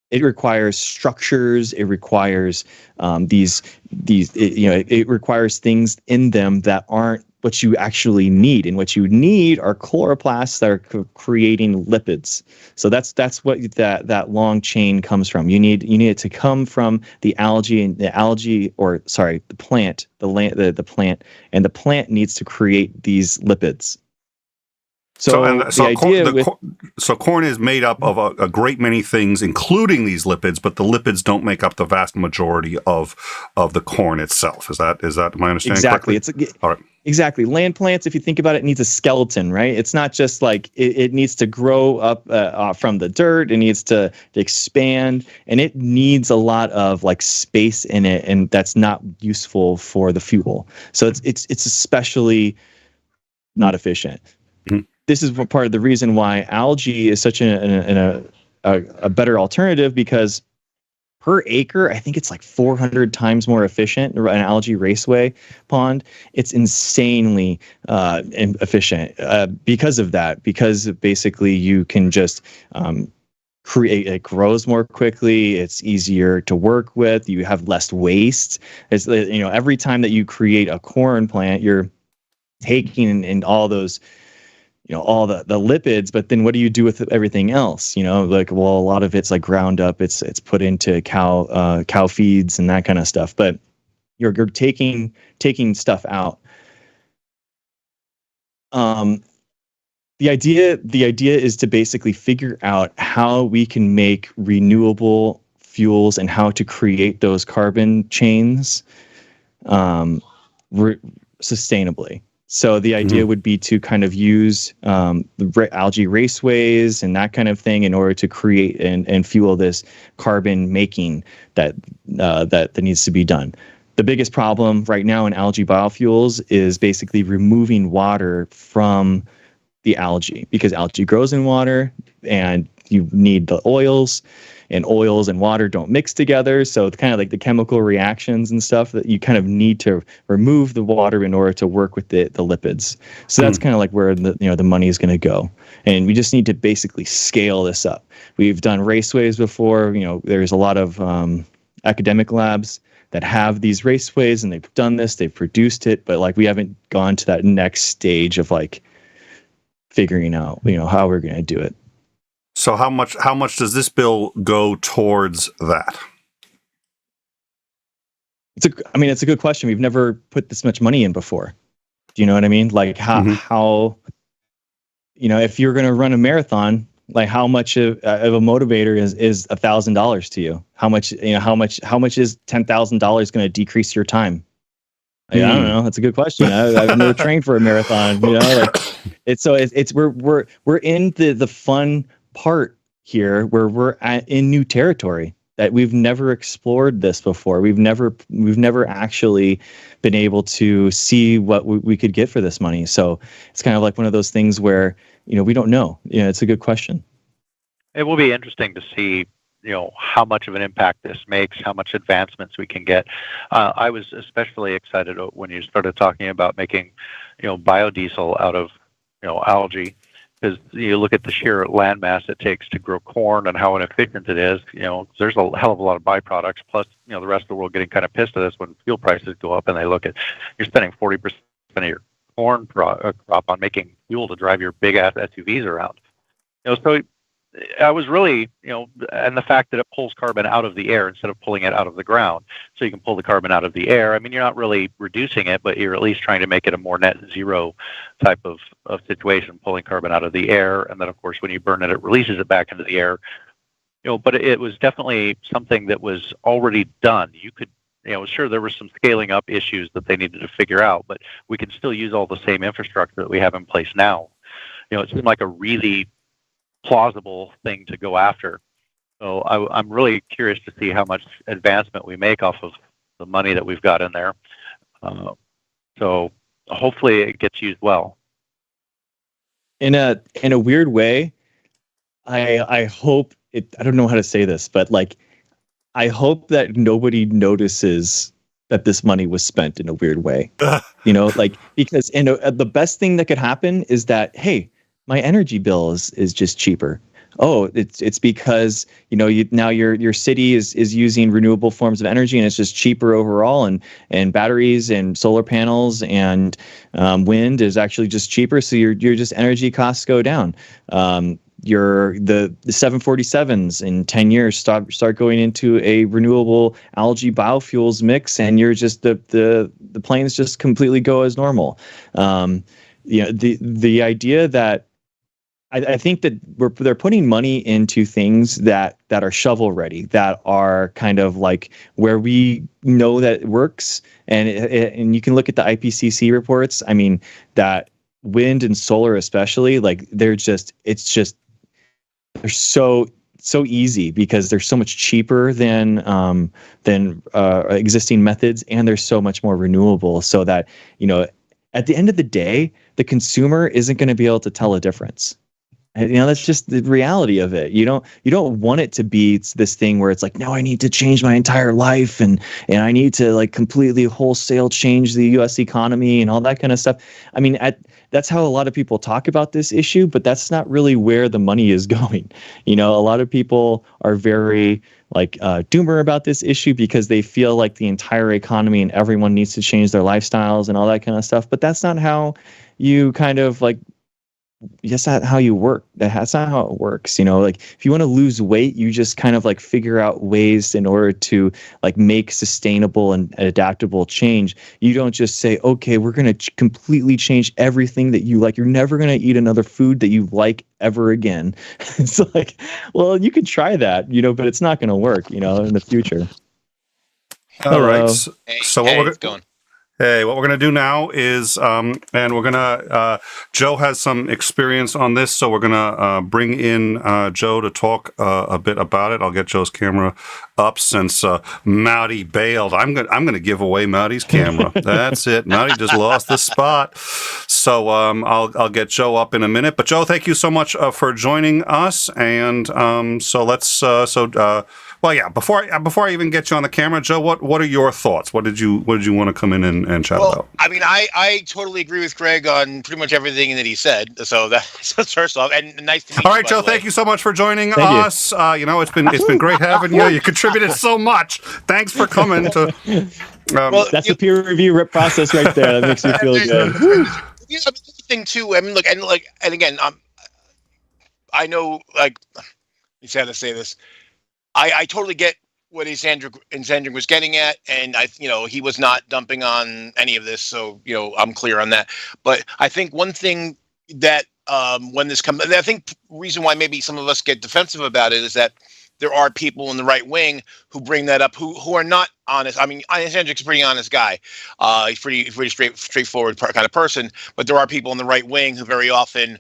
It requires structures. It requires it requires things in them that aren't what you actually need. And what you need are chloroplasts that are creating lipids. So that's what that long chain comes from. You need it to come from the algae, and the plant, the plant, and the plant needs to create these lipids. So corn is made up of a great many things, including these lipids, but the lipids don't make up the vast majority of the corn itself. Is that my understanding correctly? Exactly. All right. Exactly. Land plants, if you think about it, needs a skeleton, right? It's not just like it needs to grow up from the dirt. It needs to expand, and it needs a lot of like space in it, and that's not useful for the fuel. So it's especially not efficient. Mm-hmm. This is part of the reason why algae is such a better alternative, because per acre, I think it's like 400 times more efficient. An algae raceway pond, it's insanely efficient because of that. Because basically you can just create, it grows more quickly. It's easier to work with. You have less waste. It's every time that you create a corn plant, you're taking in all those. All the lipids, but then what do you do with everything else? A lot of it's like ground up. It's put into cow feeds and that kind of stuff. But you're taking stuff out. The idea is to basically figure out how we can make renewable fuels and how to create those carbon chains sustainably. So the idea would be to kind of use the algae raceways and that kind of thing in order to create and fuel this carbon making that needs to be done. The biggest problem right now in algae biofuels is basically removing water from the algae, because algae grows in water and you need the oils, and oils and water don't mix together. So it's kind of like the chemical reactions and stuff that you kind of need to remove the water in order to work with the lipids. So that's kind of like where the money is going to go. And we just need to basically scale this up. We've done raceways before. There's a lot of academic labs that have these raceways, and they've done this, they've produced it, but like we haven't gone to that next stage of like figuring out, how we're going to do it. So how much does this bill go towards that? It's a good question. We've never put this much money in before. Do you know what I mean? Like how if you're going to run a marathon, like how much of a motivator is $1,000 to you? How much is $10,000 going to decrease your time? Like, I don't know. That's a good question. I've never trained for a marathon. We're in the fun part here where we're in new territory that we've never explored this before. We've never actually been able to see what we could get for this money. So it's kind of like one of those things where we don't know. It's a good question. It will be interesting to see how much of an impact this makes, how much advancements we can get. I was especially excited when you started talking about making biodiesel out of algae, because you look at the sheer land mass it takes to grow corn and how inefficient it is. There's a hell of a lot of byproducts. Plus, the rest of the world getting kind of pissed at us when fuel prices go up, and they look at you're spending 40% of your corn crop on making fuel to drive your big ass SUVs around. So I was really, and the fact that it pulls carbon out of the air instead of pulling it out of the ground, so you can pull the carbon out of the air. I mean, you're not really reducing it, but you're at least trying to make it a more net zero type of situation, pulling carbon out of the air. And then, of course, when you burn it, it releases it back into the air. But it was definitely something that was already done. You could, sure, there were some scaling up issues that they needed to figure out, but we can still use all the same infrastructure that we have in place now. It seemed like a really plausible thing to go after. So I'm really curious to see how much advancement we make off of the money that we've got in there. So hopefully it gets used well. In a weird way, I hope it. I don't know how to say this, but I hope that nobody notices that this money was spent in a weird way. Because the best thing that could happen is that, hey, my energy bill is just cheaper. Oh, it's because now your city is using renewable forms of energy, and it's just cheaper overall, and batteries and solar panels and wind is actually just cheaper, so your just energy costs go down. The 747s in 10 years start going into a renewable algae biofuels mix, and you're just the planes just completely go as normal. The idea that I think that they're putting money into things that are shovel ready, that are kind of like where we know that it works, and you can look at the IPCC reports. I mean, that wind and solar especially, they're so easy because they're so much cheaper than existing methods, and they're so much more renewable. So that at the end of the day, the consumer isn't going to be able to tell a difference. That's just the reality of it. You don't want it to be this thing where it's like, no, I need to change my entire life, and I need to completely wholesale change the U.S. economy and all that kind of stuff. I mean, that's how a lot of people talk about this issue, but that's not really where the money is going. A lot of people are very doomer about this issue because they feel like the entire economy and everyone needs to change their lifestyles and all that kind of stuff. But that's not how you kind of that's not how you work. That's not how it works. If you want to lose weight, you just kind of figure out ways in order to make sustainable and adaptable change. You don't just say, okay, we're going to completely change everything that you like. You're never going to eat another food that you like ever again. It's well, you could try that, but it's not going to work, in the future. All right. So what we're going. Hey, what we're going to do now is, and we're going to, Joe has some experience on this, so we're going to bring in Joe to talk a bit about it. I'll get Joe's camera up since 𝗦𝗍𝗆 bailed. I'm going to give away 𝗦𝗍𝗆's camera. That's it. 𝗦𝗍𝗆 just lost the spot. So I'll get Joe up in a minute. But Joe, thank you so much for joining us. And so let's well, yeah. Before I even get you on the camera, Joe, what are your thoughts? What did you want to come in and chat about? I mean, I totally agree with Greg on pretty much everything that he said. So that's first off, and nice to meet you. All right, Joe. Thank you so much for joining us. It's been great having you. You contributed so much. Thanks for coming to. That's the peer review process right there. That makes me feel good. The thing too. I mean, look, and again, I know, let me see how to say this. I totally get what Ksandrich was getting at, and he was not dumping on any of this, so I'm clear on that. But I think one thing that when this comes, I think reason why maybe some of us get defensive about it is that there are people in the right wing who bring that up who are not honest. I mean, Ksandrich's a pretty honest guy. He's pretty straightforward kind of person. But there are people in the right wing who very often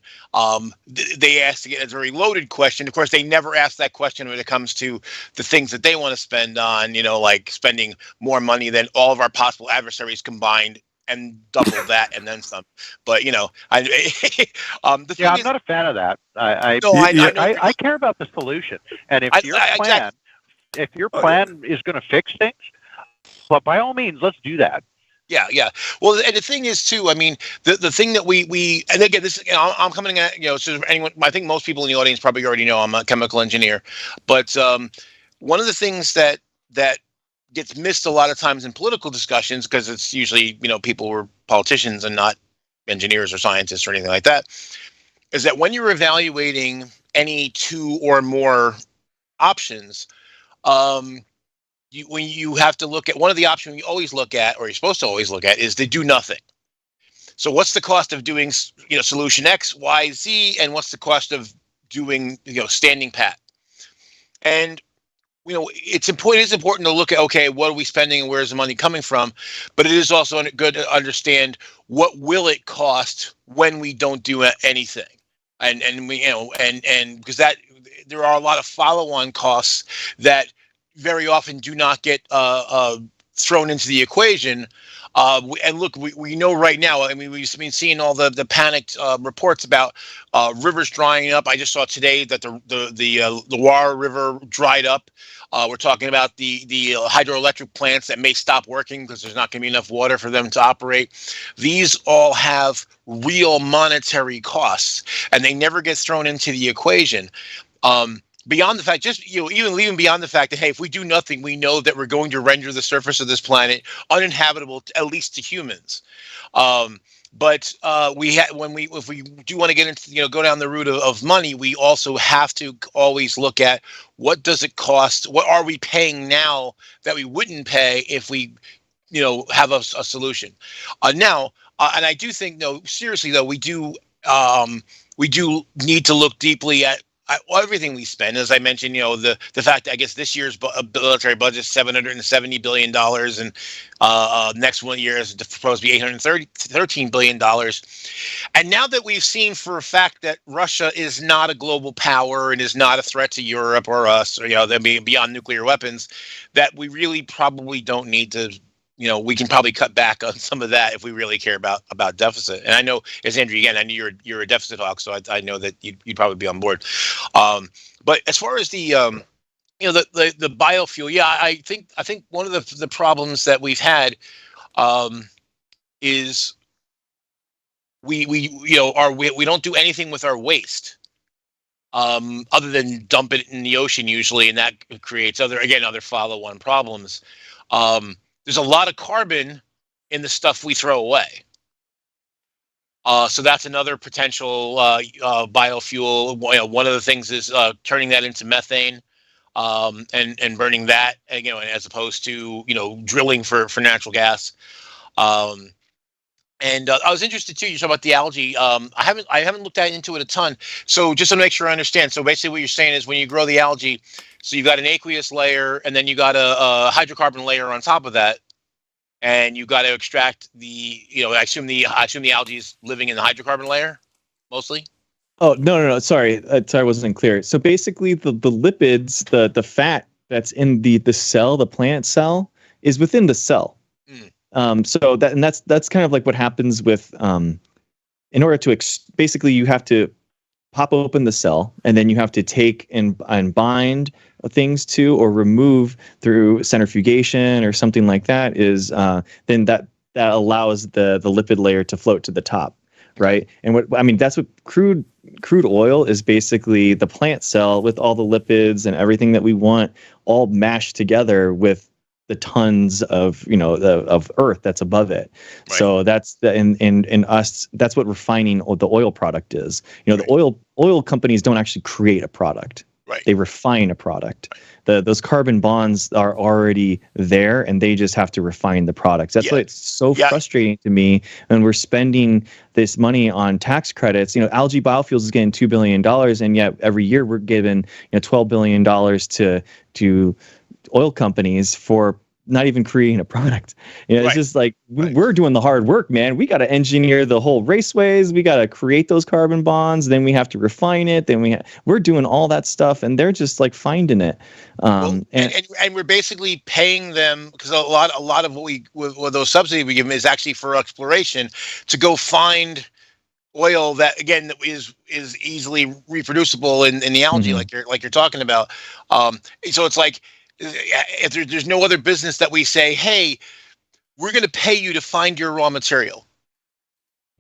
they ask a very loaded question. Of course, they never ask that question when it comes to the things that they want to spend on. Like spending more money than all of our possible adversaries combined, and double that and then some. But I'm not a fan of that. I care about the solution, and if your plan is going to fix things, but by all means, let's do that. Yeah. Well, and the thing is too. I mean, the thing that we and again, this I'm coming at So anyone, I think most people in the audience probably already know I'm a chemical engineer, but one of the things that gets missed a lot of times in political discussions, because it's usually people who are politicians and not engineers or scientists or anything like that, is that when you're evaluating any two or more options, when you have to look at one of the options you always look at, or you're supposed to always look at, is to do nothing. So what's the cost of doing solution X, Y, Z, and what's the cost of doing standing pat? And it is important to look at, okay, what are we spending and where's the money coming from? But it is also good to understand what will it cost when we don't do anything. And because there are a lot of follow-on costs that very often do not get thrown into the equation. And look, we know right now, I mean, we've been seeing all the panicked reports about rivers drying up. I just saw today that the Loire River dried up. We're talking about the hydroelectric plants that may stop working because there's not going to be enough water for them to operate. These all have real monetary costs, and they never get thrown into the equation. Beyond the fact, even leaving beyond the fact that, hey, if we do nothing, we know that we're going to render the surface of this planet uninhabitable, at least to humans. But if we do want to get into, go down the route of money, we also have to always look at what does it cost? What are we paying now that we wouldn't pay if we, have a solution? And I do think, seriously though, we do need to look deeply at everything we spend. As I mentioned, the fact that I guess this year's military budget is $770 billion, and next 1 year is supposed to be $813 billion. And now that we've seen for a fact that Russia is not a global power and is not a threat to Europe or us, or them being beyond nuclear weapons, that we really probably don't need to. We can probably cut back on some of that if we really care about deficit. And I know, as Andrew, again, I know you're a deficit hawk, so I know that you'd probably be on board. But as far as the biofuel, I think one of the problems that we've had is we don't do anything with our waste. Other than dump it in the ocean usually, and that creates other follow-on problems. There's a lot of carbon in the stuff we throw away. So that's another potential biofuel. One of the things is turning that into methane and burning that, as opposed to drilling for natural gas. And I was interested too. You talk about the algae. I haven't looked into it a ton. So just to make sure I understand. So basically, what you're saying is when you grow the algae, so you've got an aqueous layer, and then you got a hydrocarbon layer on top of that, and you got to extract the. I assume the algae is living in the hydrocarbon layer, mostly. Oh no! Sorry, I wasn't clear. So basically, the lipids, the fat that's in the cell, the plant cell, is within the cell. So that's kind of like what happens with in order to basically you have to pop open the cell, and then you have to take and bind things to or remove through centrifugation or something like that. Is then that allows the lipid layer to float to the top, right? And that's what crude oil is, basically the plant cell with all the lipids and everything that we want all mashed together with the tons of of earth that's above it. Right. So that's in us, that's what refining the oil product is. The oil companies don't actually create a product. Right. They refine a product. Those carbon bonds are already there, and they just have to refine the products. That's why it's so frustrating to me when we're spending this money on tax credits. Algae Biofuels is getting $2 billion, and yet every year we're giving $12 billion to oil companies for not even creating a product. It's just like we're doing the hard work, man. We got to engineer the whole raceways. We got to create those carbon bonds. Then we have to refine it. Then we're doing all that stuff, and they're just like finding it. And we're basically paying them, because a lot of what those subsidies we give them is actually for exploration, to go find oil that, again, is easily reproducible in the algae, like you're talking about. So it's like, if there's no other business that we say, hey, we're going to pay you to find your raw material,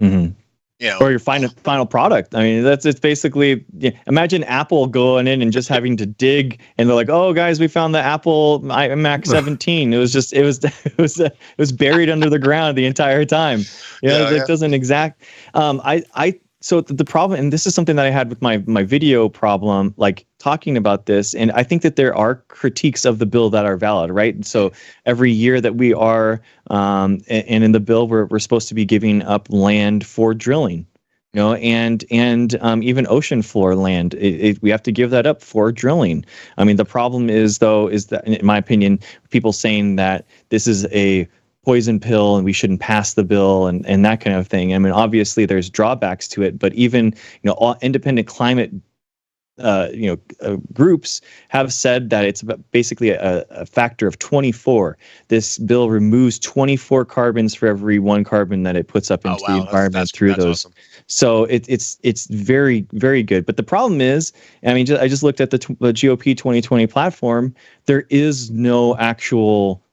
or your final product. I mean, it's basically, imagine Apple going in and just having to dig, and they're like, oh guys, we found the Apple iMac 17. It was buried under the ground the entire time. It doesn't exact. So the problem, and this is something that I had with my video problem, like talking about this, and I think that there are critiques of the bill that are valid, right? So every year that we are, and in the bill, we're supposed to be giving up land for drilling, and even ocean floor land. We have to give that up for drilling. I mean, the problem is that, in my opinion, people saying that this is a poison pill and we shouldn't pass the bill and that kind of thing. I mean, obviously there's drawbacks to it, but even, all independent climate, groups have said that it's basically a factor of 24. This bill removes 24 carbons for every 1 carbon that it puts up into the environment through those. Awesome. So it's very, very good. But the problem is, I mean, I just looked at the GOP 2020 platform. There is no actual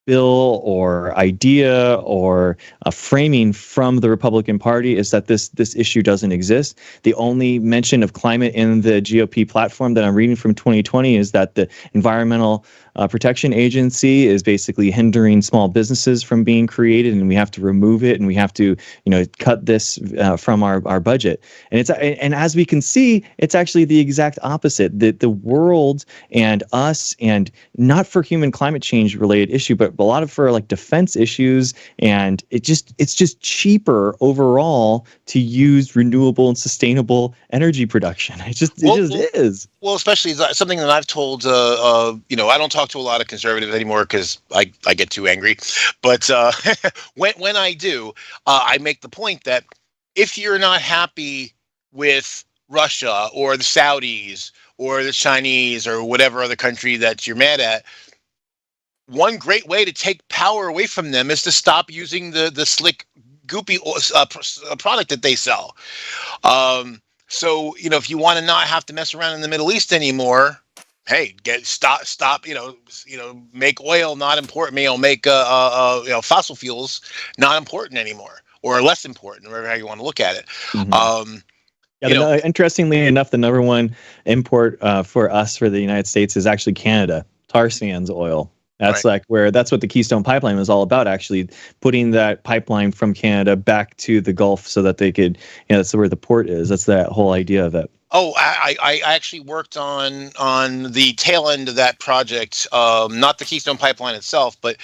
bill or idea or a framing from the Republican Party is that this issue doesn't exist. The only mention of climate in the GOP platform that I'm reading from 2020 is that the Environmental Protection Agency is basically hindering small businesses from being created, and we have to remove it, and we have to cut this from our budget. And as we can see, it's actually the exact opposite. The world and us, and not for human climate change related issue, but a lot of for like defense issues, and it's just cheaper overall to use renewable and sustainable energy production. It just is. Well, especially something that I've told. I don't talk to a lot of conservatives anymore because I get too angry. But when I do, I make the point that if you're not happy with Russia or the Saudis or the Chinese or whatever other country that you're mad at, one great way to take power away from them is to stop using the slick, goopy product that they sell. So, if you want to not have to mess around in the Middle East anymore, hey, stop. Make oil not important. Make fossil fuels not important anymore, or less important, whatever how you want to look at it. Interestingly enough, the number one import for the United States is actually Canada, tar sands oil. That's right. That's what the Keystone Pipeline was all about, actually putting that pipeline from Canada back to the Gulf so that they could, that's where the port is. That's that whole idea of it. Oh, I actually worked on the tail end of that project, not the Keystone Pipeline itself, but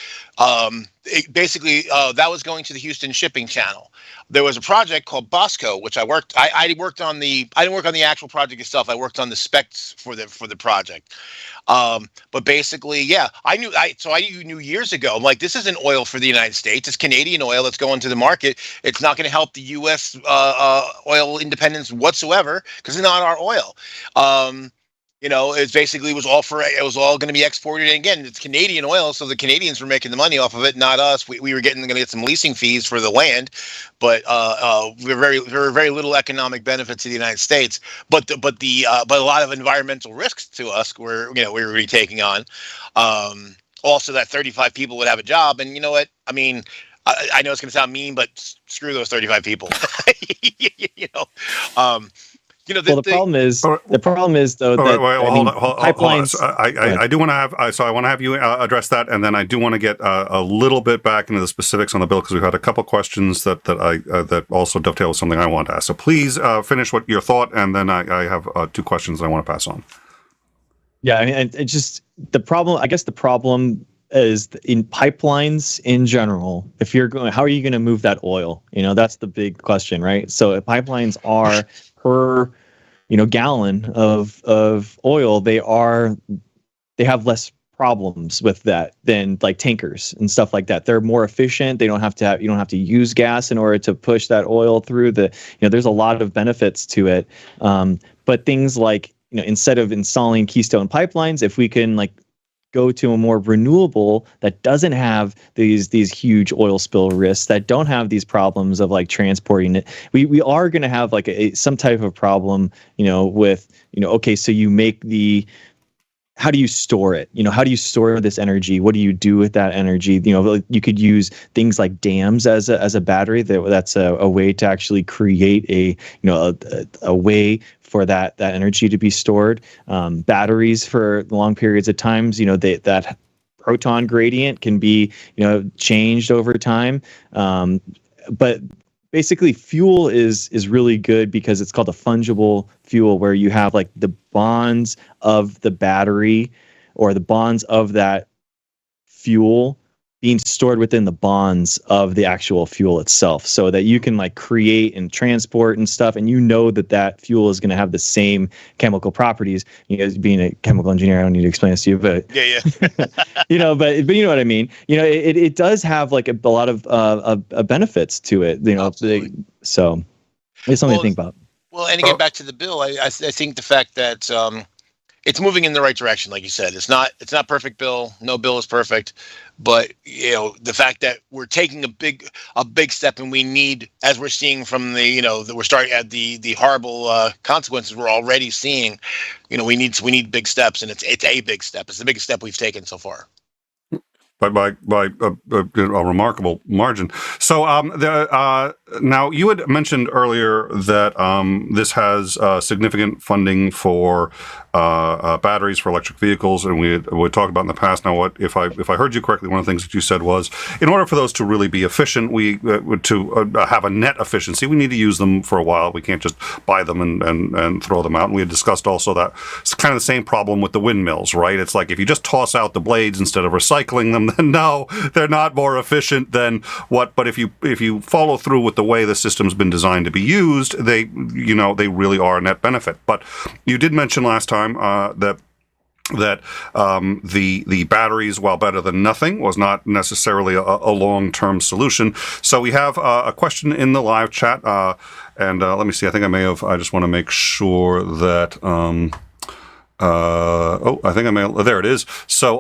basically that was going to the Houston shipping channel. There was a project called Bosco, which I worked on I didn't work on the actual project itself. I worked on the specs for the project. But basically, I knew years ago, I'm like, this isn't oil for the United States. It's Canadian oil that's going to the market. It's not going to help the U.S. Oil independence whatsoever because it's not our oil. It basically was all going to be exported. And again, it's Canadian oil, so the Canadians were making the money off of it, not us. We were going to get some leasing fees for the land, but there were very little economic benefit to the United States. But a lot of environmental risks to us we were really taking on. Also, that 35 people would have a job, and you know what? I mean, I know it's going to sound mean, but screw those 35 people. The problem is though that pipelines. I do want to have I want to have you address that, and then I do want to get a little bit back into the specifics on the bill because we've had a couple questions that also dovetail with something I want to ask. So please finish what your thought, and then I have 2 questions I want to pass on. Yeah, I mean, it just the problem. I guess the problem is in pipelines in general. If you're going, how are you going to move that oil? That's the big question, right? So if pipelines are per, gallon of oil, they have less problems with that than like tankers and stuff like that. They're more efficient. You don't have to use gas in order to push that oil through there's a lot of benefits to it. But things like, instead of installing Keystone pipelines, if we can like go to a more renewable that doesn't have these huge oil spill risks, that don't have these problems of like transporting it, we are going to have like some type of problem, with, okay, so you make how do you store it? How do you store this energy? What do you do with that energy? You could use things like dams as a battery. That's a way to actually create a way for that energy to be stored. Batteries for long periods of times, that proton gradient can be, changed over time. But basically, fuel is really good because it's called a fungible fuel, where you have like the bonds of the battery or the bonds of that fuel being stored within the bonds of the actual fuel itself, so that you can like create and transport and stuff, and that fuel is going to have the same chemical properties. Being a chemical engineer, I don't need to explain this to you, but Yeah. but you know what I mean. It does have like a lot of benefits to it. So it's something to think about. Well, and to get back to the bill, I think the fact that it's moving in the right direction, like you said. It's not perfect bill. No bill is perfect, but the fact that we're taking a big step, and we need, as we're seeing from that we're starting at the horrible consequences we're already seeing. We need big steps, and it's a big step. It's the biggest step we've taken so far. By a remarkable margin. So now you had mentioned earlier that this has significant funding for batteries for electric vehicles, and we talked about in the past. Now, if I heard you correctly, one of the things that you said was, in order for those to really be efficient, to have a net efficiency, we need to use them for a while. We can't just buy them and throw them out. And we had discussed also that it's kind of the same problem with the windmills, right? It's like if you just toss out the blades instead of recycling them, then no, they're not more efficient than what. But if you follow through with the way the system's been designed to be used, they really are a net benefit. But you did mention last time that the batteries, while better than nothing, was not necessarily a long-term solution. So we have a question in the live chat, and let me see. I think I just want to make sure that. I think I may. There it is. So,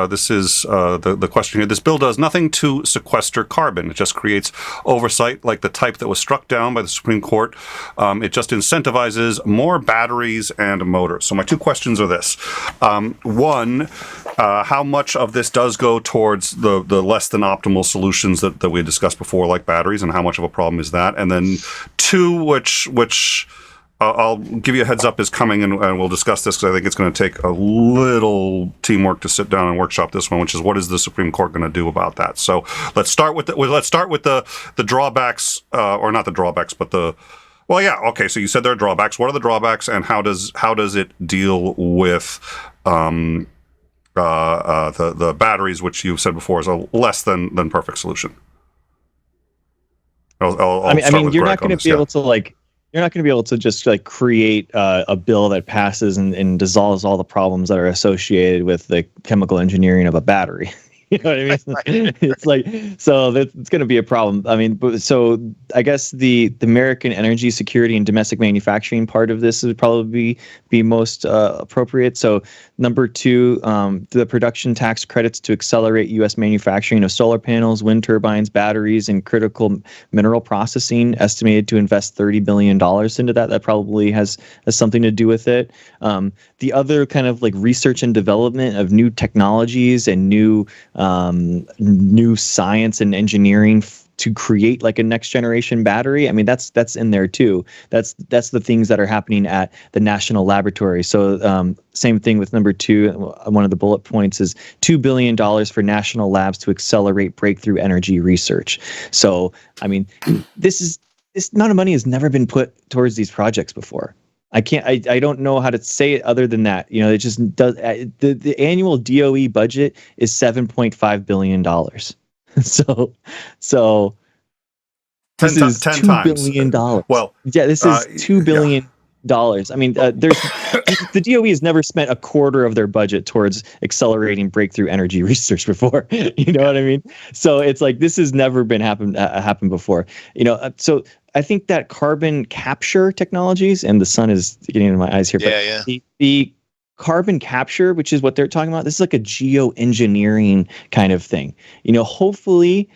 this is the question here. This bill does nothing to sequester carbon. It just creates oversight like the type that was struck down by the Supreme Court. It just incentivizes more batteries and motors. So my two questions are this: one, how much of this does go towards the less than optimal solutions that we had discussed before, like batteries, and how much of a problem is that? And then two, which I'll give you a heads up is coming, and we'll discuss this because I think it's going to take a little teamwork to sit down and workshop this one, which is what is the Supreme Court going to do about that? So let's start with the drawbacks, or not the drawbacks, but well, yeah, okay. So you said there are drawbacks. What are the drawbacks, and how does it deal with the batteries, which you've said before is a less than perfect solution? I mean, you're not going to be able to like. You're not going to be able to just like create a bill that passes and dissolves all the problems that are associated with the chemical engineering of a battery. You know what I mean? It's like, so that's going to be a problem. I mean, so I guess the American energy security and domestic manufacturing part of this would probably be most appropriate. So number two, the production tax credits to accelerate U.S. manufacturing of solar panels, wind turbines, batteries, and critical mineral processing, estimated to invest $30 billion into that. That probably has something to do with it. The other kind of like research and development of new technologies and new science and engineering to create like a next generation battery. I mean, that's in there too. That's the things that are happening at the national laboratory. So same thing with number two. One of the bullet points is $2 billion for national labs to accelerate breakthrough energy research. So, I mean, this amount of money has never been put towards these projects before. I don't know how to say it other than that. You know, it just does. The annual DOE budget is $7.5 billion. So this is ten $2 times. billion. Well, Yeah, this is $2 billion. Yeah. I mean, the DOE has never spent a quarter of their budget towards accelerating breakthrough energy research before. You know what I mean? So it's like this has never been happened before. You know, so I think that carbon capture technologies, and the sun is getting into my eyes here. Yeah, but the carbon capture, which is what they're talking about, this is like a geoengineering kind of thing. You know, hopefully,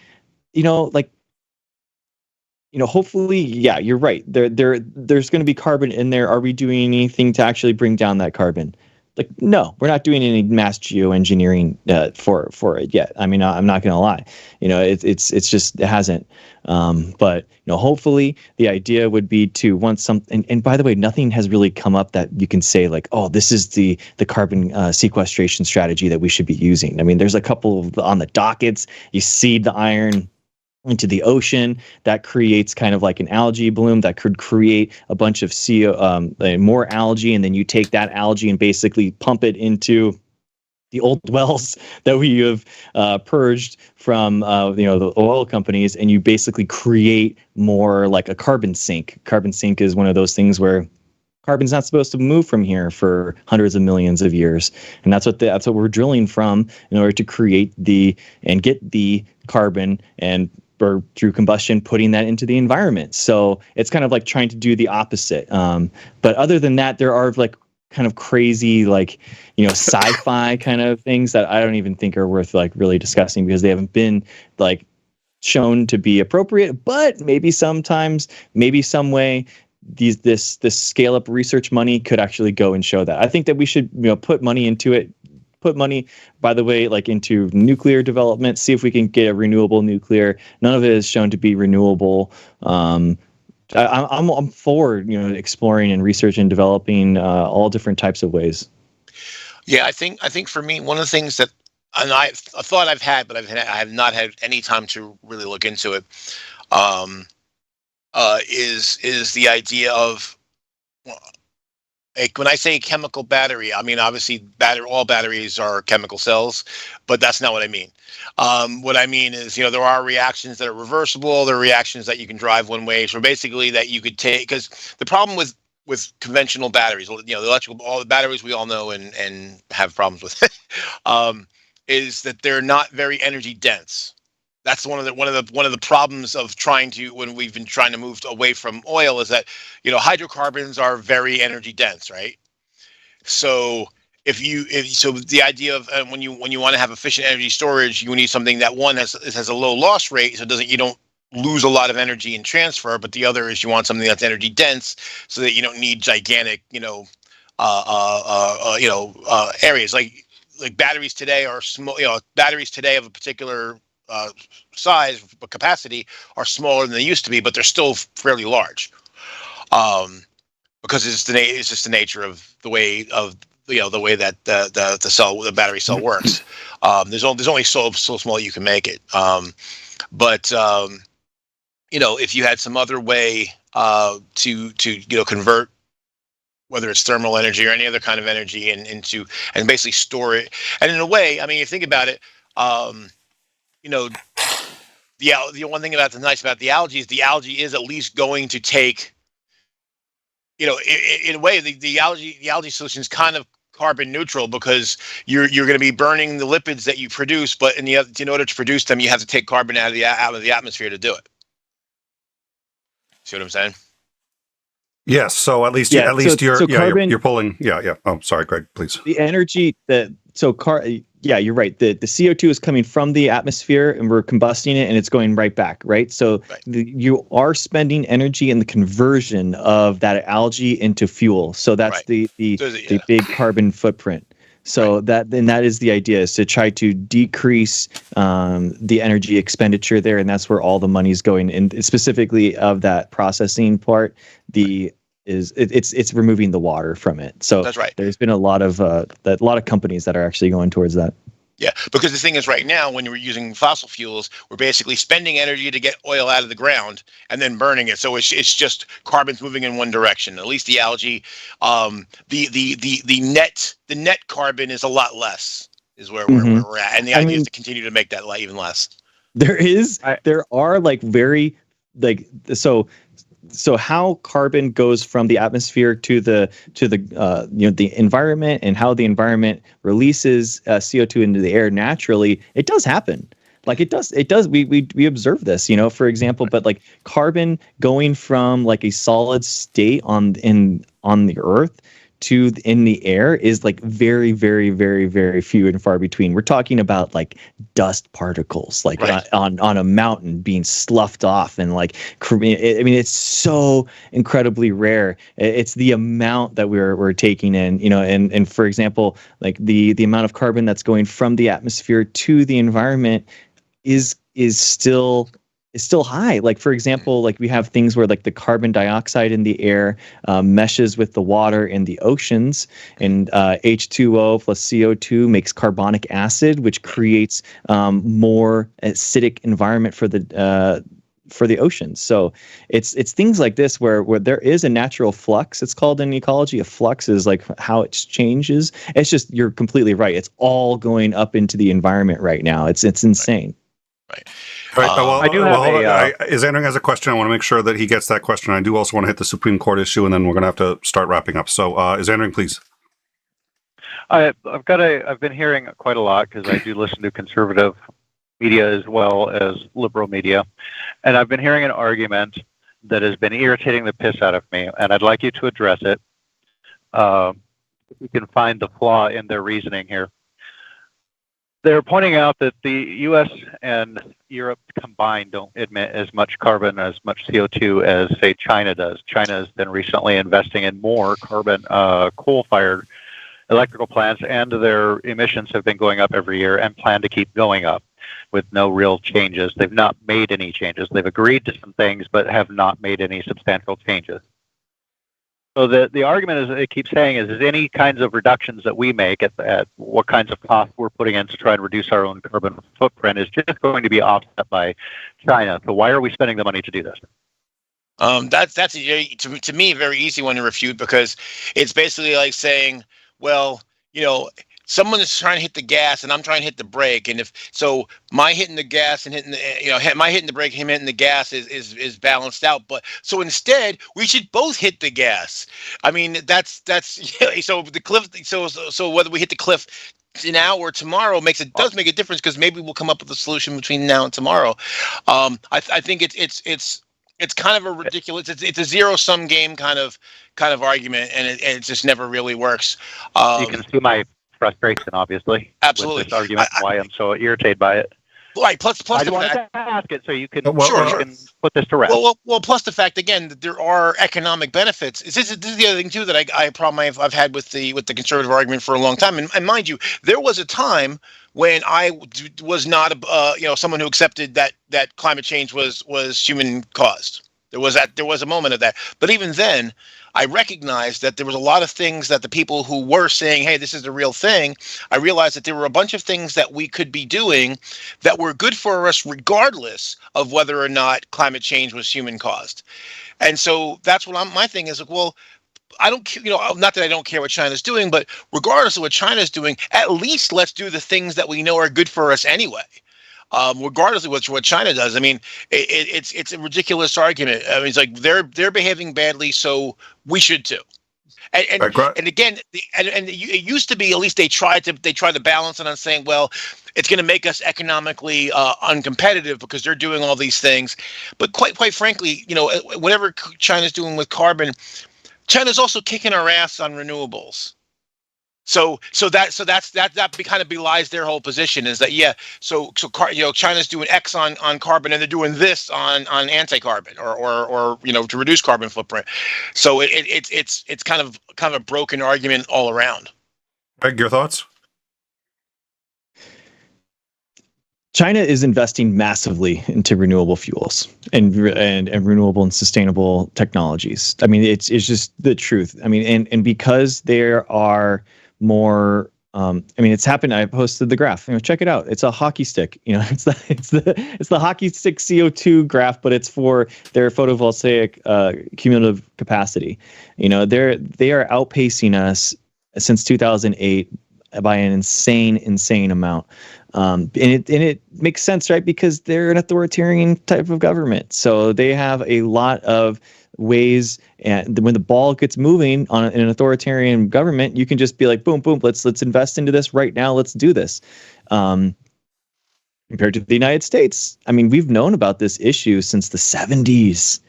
hopefully, yeah, you're right. There's going to be carbon in there. Are we doing anything to actually bring down that carbon? Like, no, we're not doing any mass geoengineering for it yet. I mean, I'm not going to lie. You know, it's just it hasn't. But you know, hopefully, the idea would be to once and by the way, nothing has really come up that you can say like, oh, this is the carbon sequestration strategy that we should be using. I mean, there's a couple on the dockets. You seed the iron into the ocean, that creates kind of like an algae bloom that could create a bunch of more algae, and then you take that algae and basically pump it into the old wells that we have purged from the oil companies, and you basically create more like a carbon sink. Carbon sink is one of those things where carbon's not supposed to move from here for hundreds of millions of years, and that's what we're drilling from in order to create and get the carbon or through combustion, putting that into the environment. So it's kind of like trying to do the opposite. But other than that, there are like kind of crazy, like, you know, sci-fi kind of things that I don't even think are worth like really discussing because they haven't been like shown to be appropriate. But maybe sometimes, maybe some way, this scale up research money could actually go and show that. I think that we should, you know, put money into it. Put money, by the way, like into nuclear development, see if we can get a renewable nuclear. None of it is shown to be renewable. I'm for, you know, exploring and research and developing all different types of ways. Yeah, I think for me, one of the things that, and a thought I've had, but I have not had any time to really look into it, is the idea of, like, when I say chemical battery, I mean, obviously all batteries are chemical cells, but that's not what I mean. What I mean is, you know, there are reactions that are reversible. There are reactions that you can drive one way. So basically that you could take, because the problem with conventional batteries, you know, all the batteries we all know and have problems with, is that they're not very energy dense. That's one of the problems of when we've been trying to move away from oil is that, you know, hydrocarbons are very energy dense, right? So so the idea of when you want to have efficient energy storage, you need something that one has a low loss rate, so you don't lose a lot of energy in transfer. But the other is you want something that's energy dense, so that you don't need gigantic, areas like batteries today are small. You know, batteries today of a particular size but capacity are smaller than they used to be, but they're still fairly large, because it's just the nature of the way that the battery cell works. There's only so small you can make it. But you know, if you had some other way to convert, whether it's thermal energy or any other kind of energy, and basically store it, and in a way, I mean, you think about it. You know, the one thing that's nice about the algae is at least going to take, you know, in a way, the algae solution is kind of carbon neutral, because you're going to be burning the lipids that you produce, but in order to produce them, you have to take carbon out of the atmosphere to do it. See what I'm saying? Yes. So at least you're pulling. Yeah. Oh, sorry, Greg, please. The energy yeah, you're right. The CO2 is coming from the atmosphere and we're combusting it and it's going right back, right? So you are spending energy in the conversion of that algae into fuel. So that's the big carbon footprint. So that is the idea, is to try to decrease the energy expenditure there, and that's where all the money's going. And specifically of that processing part, it's removing the water from it. So that's right. There's been a lot of companies that are actually going towards that. Yeah, because the thing is, right now, when we're using fossil fuels, we're basically spending energy to get oil out of the ground and then burning it. So it's just carbon's moving in one direction. At least the algae, the net carbon is a lot less. Is where we're at, and the idea is to continue to make that even less. There are like very like so how carbon goes from the atmosphere to the the environment, and how the environment releases CO2 into the air naturally, it does happen. Like it does we observe this, for example. But like carbon going from like a solid state on the earth to in the air is like very, very, very, very few and far between. We're talking about like dust particles, like on a mountain being sloughed off, and like, I mean, it's so incredibly rare. It's the amount that we're taking in, and for example, like the amount of carbon that's going from the atmosphere to the environment is still high. Like, for example, like we have things where like the carbon dioxide in the air meshes with the water in the oceans, and H2O plus CO2 makes carbonic acid, which creates more acidic environment for the oceans. So it's things like this where there is a natural flux. It's called in ecology, a flux is like how it changes. It's just, you're completely right. It's all going up into the environment right now. It's insane. Right. All right. Well, I do have is Andrew has a question. I want to make sure that he gets that question. I do also want to hit the Supreme Court issue, and then we're going to have to start wrapping up. So, is Andrew, please? I've been hearing quite a lot, because I do listen to conservative media as well as liberal media, and I've been hearing an argument that has been irritating the piss out of me, and I'd like you to address it. If you can find the flaw in their reasoning here. They're pointing out that the U.S. and Europe combined don't emit as much carbon, as much CO2 as, say, China does. China has been recently investing in more carbon coal-fired electrical plants, and their emissions have been going up every year and plan to keep going up with no real changes. They've not made any changes. They've agreed to some things, but have not made any substantial changes. So the argument is, it keeps saying, is any kinds of reductions that we make at what kinds of costs we're putting in to try and reduce our own carbon footprint is just going to be offset by China. So why are we spending the money to do this? That's to me a very easy one to refute, because it's basically like saying, well, someone is trying to hit the gas and I'm trying to hit the brake, and if so, my hitting the gas and hitting my hitting the brake, him hitting the gas is balanced out. But so instead, we should both hit the gas. I mean, that's so the cliff. So whether we hit the cliff now or tomorrow does make a difference, because maybe we'll come up with a solution between now and tomorrow. I think it's kind of a ridiculous. It's a zero-sum game kind of argument, and it just never really works. You can see my frustration, obviously. Absolutely. With this argument, why I'm so irritated by it. Right. Plus I the wanted fact, to ask it so you can, Sure. you can put this to rest. Well. Plus the fact, again, that there are economic benefits. This is the other thing too that I've had with the conservative argument for a long time. And mind you, there was a time when I was not someone who accepted that climate change was human caused. There was a moment of that. But even then, I recognized that there was a lot of things that the people who were saying, hey, this is the real thing, I realized that there were a bunch of things that we could be doing that were good for us regardless of whether or not climate change was human caused. And so that's what my thing is, like, well, I don't, not that I don't care what China's doing, but regardless of what China's doing, at least let's do the things that we know are good for us anyway. Regardless of what China does. I mean, it's a ridiculous argument. I mean, it's like they're behaving badly, so we should too. And again, it used to be, at least they tried to balance it on saying, well, it's going to make us economically uncompetitive because they're doing all these things. But quite frankly, whatever China's doing with carbon, China's also kicking our ass on renewables. So that kind of belies their whole position, is that China's doing X on carbon and they're doing this on anti-carbon or to reduce carbon footprint. So it's kind of a broken argument all around. Greg, your thoughts? China is investing massively into renewable fuels and renewable and sustainable technologies. I mean, it's just the truth. I mean, and because there are more I mean, it's happened. I posted the graph. Check it out. It's a hockey stick. It's the hockey stick CO2 graph, but it's for their photovoltaic cumulative capacity. They are outpacing us since 2008 by an insane amount. And it makes sense, right? Because they're an authoritarian type of government, so they have a lot of ways, and when the ball gets moving in an authoritarian government, you can just be like, boom, let's invest into this right now. Let's do this. Compared to the United States, I mean, we've known about this issue since the 70s.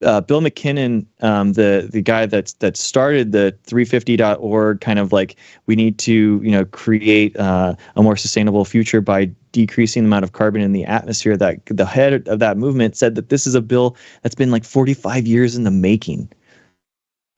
Bill McKinnon, the guy that started the 350.org, kind of like, we need to create a more sustainable future by decreasing the amount of carbon in the atmosphere. That the head of that movement said that this is a bill that's been like 45 years in the making.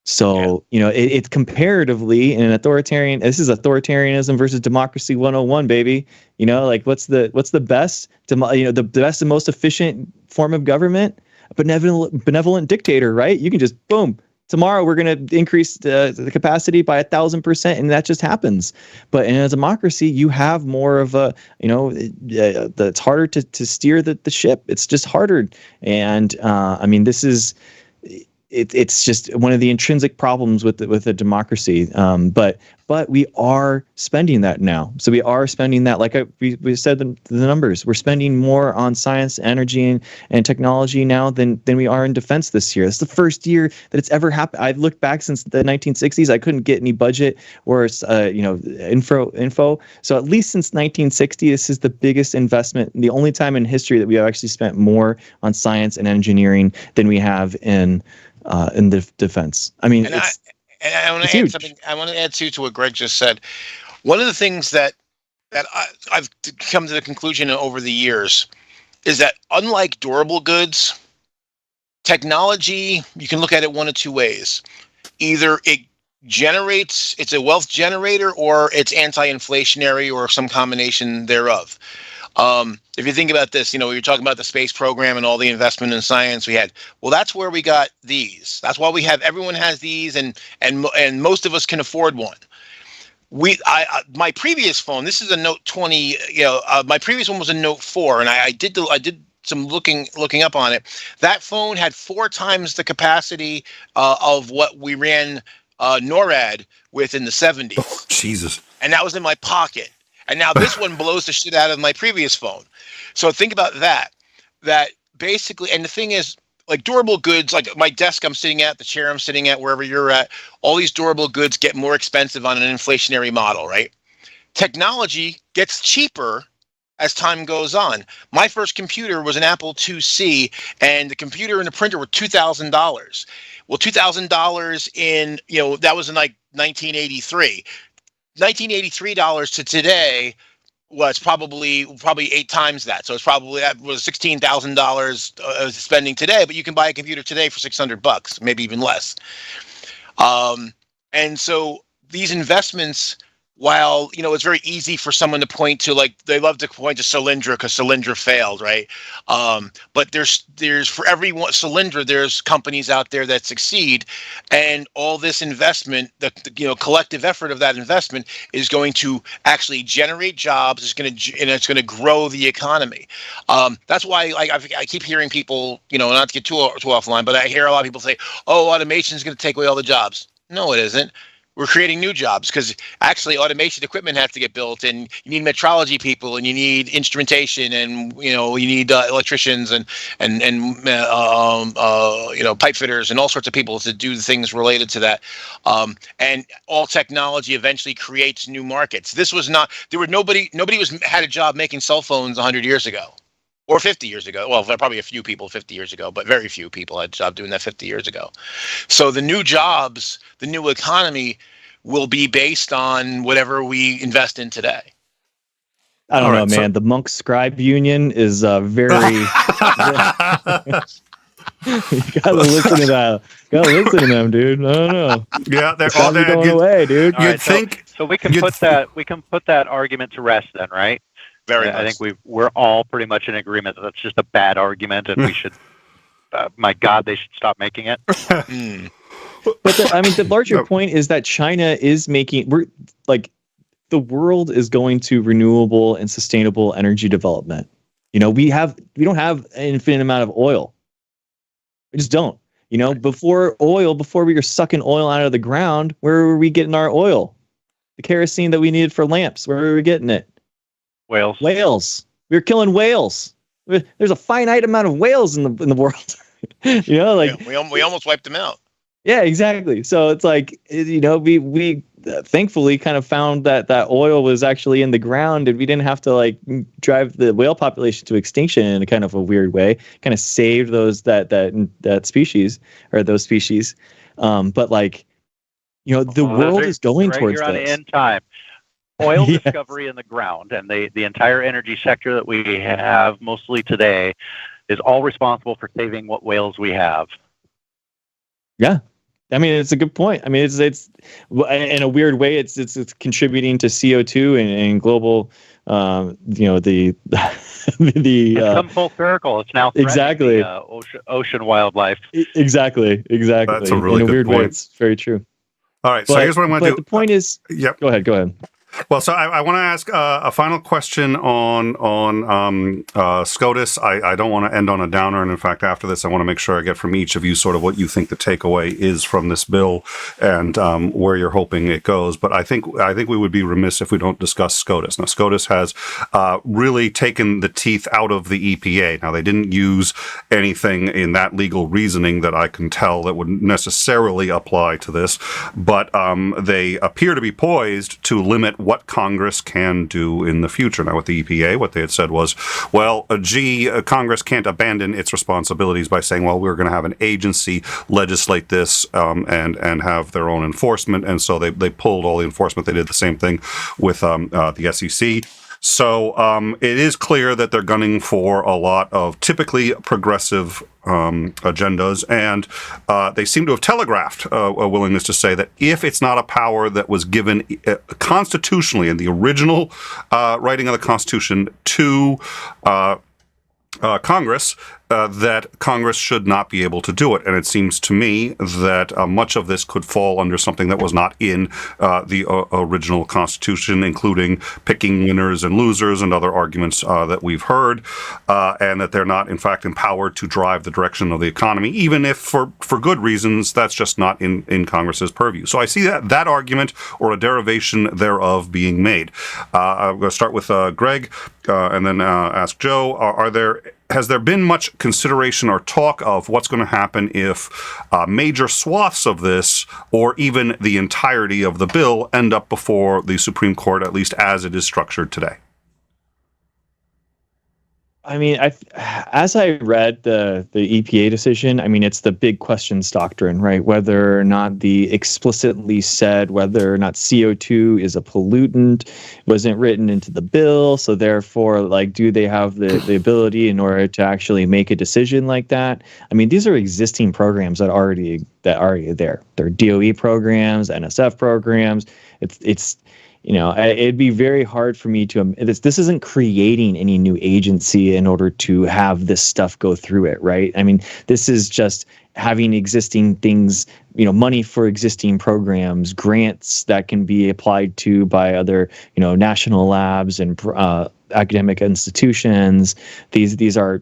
So it's comparatively in an authoritarian. This is authoritarianism versus democracy 101, baby. What's the best? The best and most efficient form of government. Benevolent dictator, right? You can just boom. Tomorrow we're going to increase the capacity by 1,000%, and that just happens. But in a democracy, you have more of a, it's harder to steer the ship. It's just harder, and I mean, this is. It's just one of the intrinsic problems with a democracy. But we are spending that now. So we are spending that, like we said, the numbers. We're spending more on science, energy, and technology now than we are in defense this year. It's the first year that it's ever happened. I've looked back since the 1960s. I couldn't get any budget or info. So at least since 1960, this is the biggest investment, the only time in history that we have actually spent more on science and engineering than we have in the defense. I mean, I want to add something. I want to add to what Greg just said. One of the things that I've come to the conclusion over the years is that, unlike durable goods, technology, you can look at it one of two ways. Either it's a wealth generator, or it's anti-inflationary, or some combination thereof. If you think about this, we were talking about the space program and all the investment in science we had. Well, that's where we got these. That's why everyone has these, and most of us can afford one. My previous phone, this is a Note 20. My previous one was a Note 4, and I did some looking up on it. That phone had 4 times the capacity of what we ran NORAD with in the 70s. Oh, Jesus! And that was in my pocket. And now this one blows the shit out of my previous phone. So think about that basically, and the thing is, like, durable goods, like my desk I'm sitting at, the chair I'm sitting at, wherever you're at, all these durable goods get more expensive on an inflationary model, right? Technology gets cheaper as time goes on. My first computer was an Apple IIc, and the computer and the printer were $2,000. Well, $2,000 in, that was in like 1983. $1983 to today was probably 8 times that. So that was $16,000 spending today, but you can buy a computer today for $600, maybe even less. And so these investments, while it's very easy for someone to point to, like, they love to point to Solyndra because Solyndra failed, right? But there's for every Solyndra, there's companies out there that succeed, and all this investment, the collective effort of that investment is going to actually generate jobs. It's going to grow the economy. That's why, like, I keep hearing people, not to get too offline, but I hear a lot of people say, "Oh, automation is going to take away all the jobs." No, it isn't. We're creating new jobs, because actually automation equipment has to get built, and you need metrology people, and you need instrumentation, and you need electricians and pipe fitters and all sorts of people to do the things related to that. And all technology eventually creates new markets. Nobody had a job making cell phones 100 years ago. Or 50 years ago. Well, probably a few people 50 years ago, but very few people had a job doing that 50 years ago. So the new jobs, the new economy will be based on whatever we invest in today. I don't know, man. The monk scribe union is very... You gotta listen to that. Gotta listen to them, dude. I don't know. Yeah, they're all going away, dude. You'd think. So we can put that argument to rest then, right? I think we're all pretty much in agreement that that's just a bad argument, and we should. My God, they should stop making it. But the larger point is that China is making. the world is going to renewable and sustainable energy development. We don't have an infinite amount of oil. We just don't. Before we were sucking oil out of the ground, where were we getting our oil? The kerosene that we needed for lamps, where were we getting it? Whales. Whales. We were killing whales. There's a finite amount of whales in the world. We almost wiped them out. Yeah, exactly. So it's like, we thankfully kind of found that oil was actually in the ground, and we didn't have to drive the whale population to extinction in a kind of a weird way. Kind of saved that species, or those species. But the world is going towards this. On the end time. Oil discovery in the ground, and the entire energy sector that we have mostly today is all responsible for saving what whales we have. Yeah. I mean, it's a good point. I mean, it's in a weird way, it's contributing to CO2 and global, the come full circle. It's now exactly ocean wildlife. Exactly. That's a really in a good weird point. way. It's very true. All right. So here's what I'm going to do. The point is, yep. Go ahead. Well, so I want to ask a final question on SCOTUS. I don't want to end on a downer, and in fact, after this, I want to make sure I get from each of you sort of what you think the takeaway is from this bill and where you're hoping it goes. But I think we would be remiss if we don't discuss SCOTUS. Now, SCOTUS has really taken the teeth out of the EPA. Now, they didn't use anything in that legal reasoning that I can tell that would necessarily apply to this, but they appear to be poised to limit what Congress can do in the future. Now, with the EPA, what they had said was, Congress can't abandon its responsibilities by saying, well, we're going to have an agency legislate this and have their own enforcement. And so they pulled all the enforcement. They did the same thing with the SEC. So it is clear that they're gunning for a lot of typically progressive agendas, and they seem to have telegraphed a willingness to say that if it's not a power that was given constitutionally in the original writing of the Constitution to Congress, that Congress should not be able to do it. And it seems to me that much of this could fall under something that was not in the original Constitution, including picking winners and losers and other arguments that we've heard, and that they're not, in fact, empowered to drive the direction of the economy, even if for good reasons that's just not in Congress's purview. So I see that argument or a derivation thereof being made. I'm going to start with Greg and then ask Joe. Has there been much consideration or talk of what's going to happen if major swaths of this, or even the entirety of the bill, end up before the Supreme Court, at least as it is structured today? I mean, as I read the EPA decision, I mean, it's the big questions doctrine, right? Whether or not the explicitly said whether or not CO2 is a pollutant wasn't written into the bill. So therefore, do they have the ability in order to actually make a decision like that? I mean, these are existing programs that are already there. They're DOE programs, NSF programs. It's it'd be very hard for me to. This isn't creating any new agency in order to have this stuff go through it, right? I mean, this is just having existing things, money for existing programs, grants that can be applied to by other, national labs and academic institutions. These are,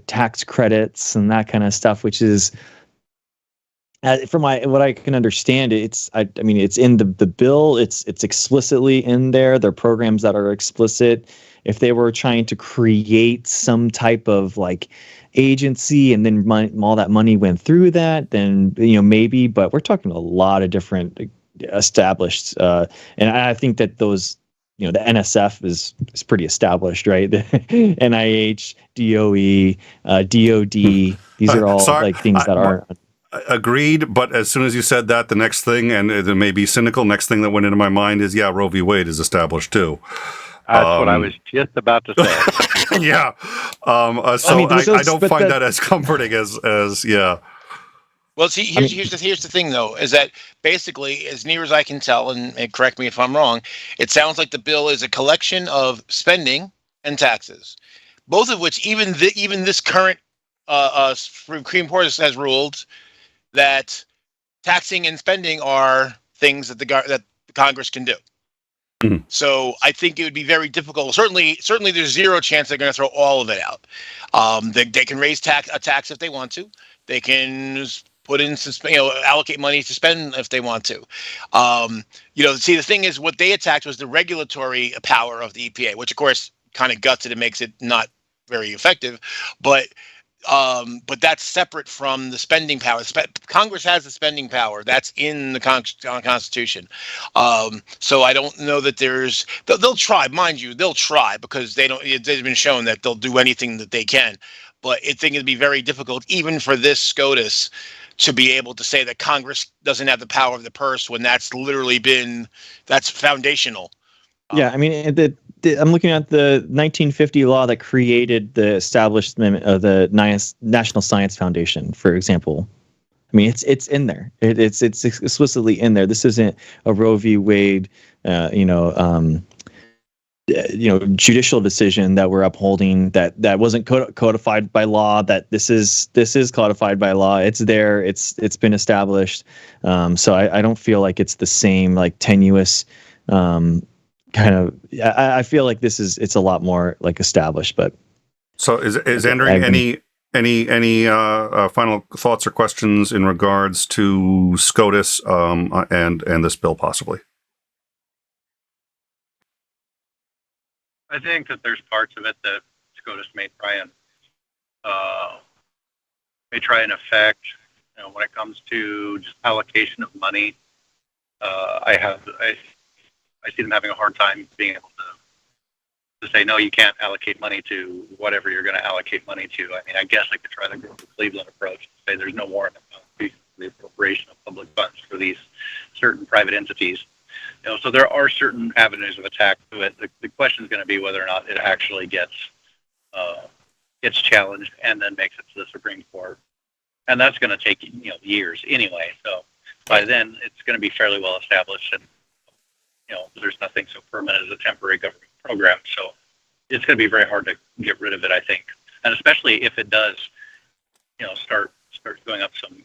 tax credits and that kind of stuff, which is. From what I can understand, it's in the bill. It's explicitly in there. There are programs that are explicit. If they were trying to create some type of agency and then all that money went through that, then maybe. But we're talking a lot of different established, and I think that those. The NSF is pretty established, right? The NIH, DOE, DOD. These are all things that are. Agreed, but as soon as you said that, the next thing, and it may be cynical, next thing that went into my mind is, Roe v. Wade is established too. That's what I was just about to say. Yeah. I don't find that as comforting as yeah. Well, see, here's the thing, though, is that basically, as near as I can tell, and correct me if I'm wrong, it sounds like the bill is a collection of spending and taxes, both of which even this current Supreme Court has ruled that taxing and spending are things that the Congress can do. Mhm. So I think it would be very difficult. Certainly, there's zero chance they're going to throw all of it out. They can raise a tax if they want to. They can put in, allocate money to spend if they want to. See, the thing is, what they attacked was the regulatory power of the EPA, which of course kind of guts it and makes it not very effective. But that's separate from the spending power. Congress has the spending power. That's in the Constitution. So I don't know that they'll try, mind you, they'll try because they've been shown that they'll do anything that they can. But I think it'd be very difficult, even for this SCOTUS, to be able to say that Congress doesn't have the power of the purse when that's literally that's foundational. Yeah, I mean, I'm looking at the 1950 law that created the establishment of the National Science Foundation, for example. I mean, it's in there. It's explicitly in there. This isn't a Roe v. Wade, judicial decision that we're upholding. That wasn't codified by law. That this is codified by law. It's there. It's been established. So I don't feel like it's the same like tenuous. Kind of, I feel like it's a lot more like established. But so is entering any final thoughts or questions in regards to SCOTUS and this bill possibly? I think that there's parts of it that SCOTUS may try and affect. When it comes to just allocation of money, I see them having a hard time being able to say, no, you can't allocate money to whatever you're going to allocate money to. I mean, I guess I could try the Cleveland approach and say there's no warrant for the appropriation of public funds for these certain private entities. So there are certain avenues of attack to it. The question is going to be whether or not it actually gets challenged and then makes it to the Supreme Court. And that's going to take years anyway. So by then, it's going to be fairly well established, and there's nothing so permanent as a temporary government program. So it's going to be very hard to get rid of it, I think, and especially if it does, start going up some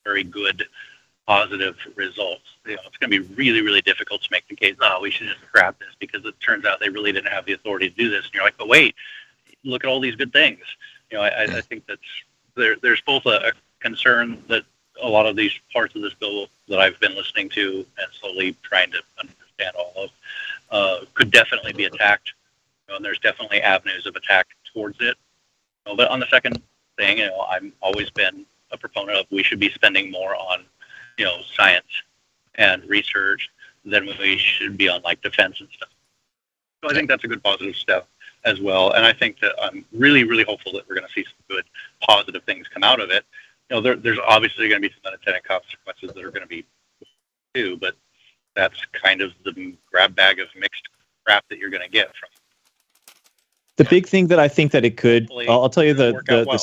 very good positive results. It's going to be really, really difficult to make the case, we should just scrap this because it turns out they really didn't have the authority to do this. And you're like, but wait, look at all these good things. I think there's both a concern that a lot of these parts of this bill that I've been listening to and slowly trying to understand all of could definitely be attacked. And there's definitely avenues of attack towards it. But on the second thing, I've always been a proponent of we should be spending more on science and research than we should be on like defense and stuff. So I think that's a good positive step as well. And I think that I'm really, really hopeful that we're going to see some good positive things come out of it. There's obviously going to be some unintended consequences that are going to be too, but that's kind of the grab bag of mixed crap that you're going to get from. The big thing that I think that it could, I'll tell you the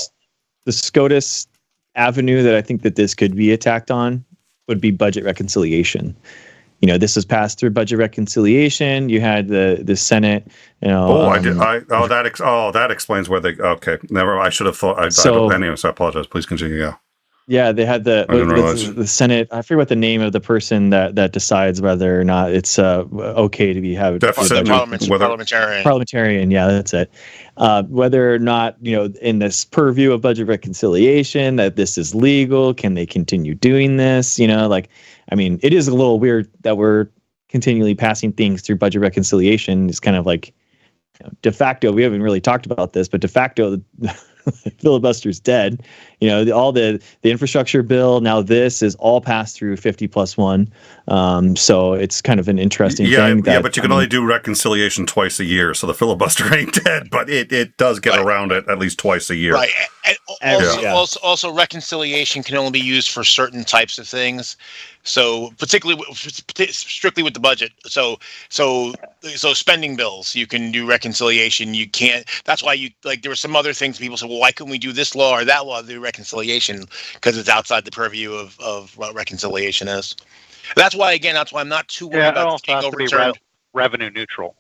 SCOTUS avenue that I think that this could be attacked on would be budget reconciliation. This was passed through budget reconciliation. You had the Senate. That explains where they. Okay, never. I should have thought. Anyways, I apologize. Please continue. Yeah. Yeah, they had the Senate. I forget what the name of the person that decides whether or not it's okay to have parliamentarian. Yeah, that's it. Whether or not in this purview of budget reconciliation that this is legal, can they continue doing this? It is a little weird that we're continually passing things through budget reconciliation. It's kind of like de facto. We haven't really talked about this, but de facto. Filibuster's dead. All the infrastructure bill, now this is all passed through 50+1. So it's kind of an interesting thing. But you can only do reconciliation twice a year. So the filibuster ain't dead, but it does get around it at least twice a year. Right. And also reconciliation can only be used for certain types of things. So particularly, strictly with the budget. So spending bills, you can do reconciliation. You can't. That's why there were some other things people said, well, why couldn't we do this law or that law to do reconciliation? Because it's outside the purview of what reconciliation is. That's why I'm not too worried about being overturned. Revenue neutral.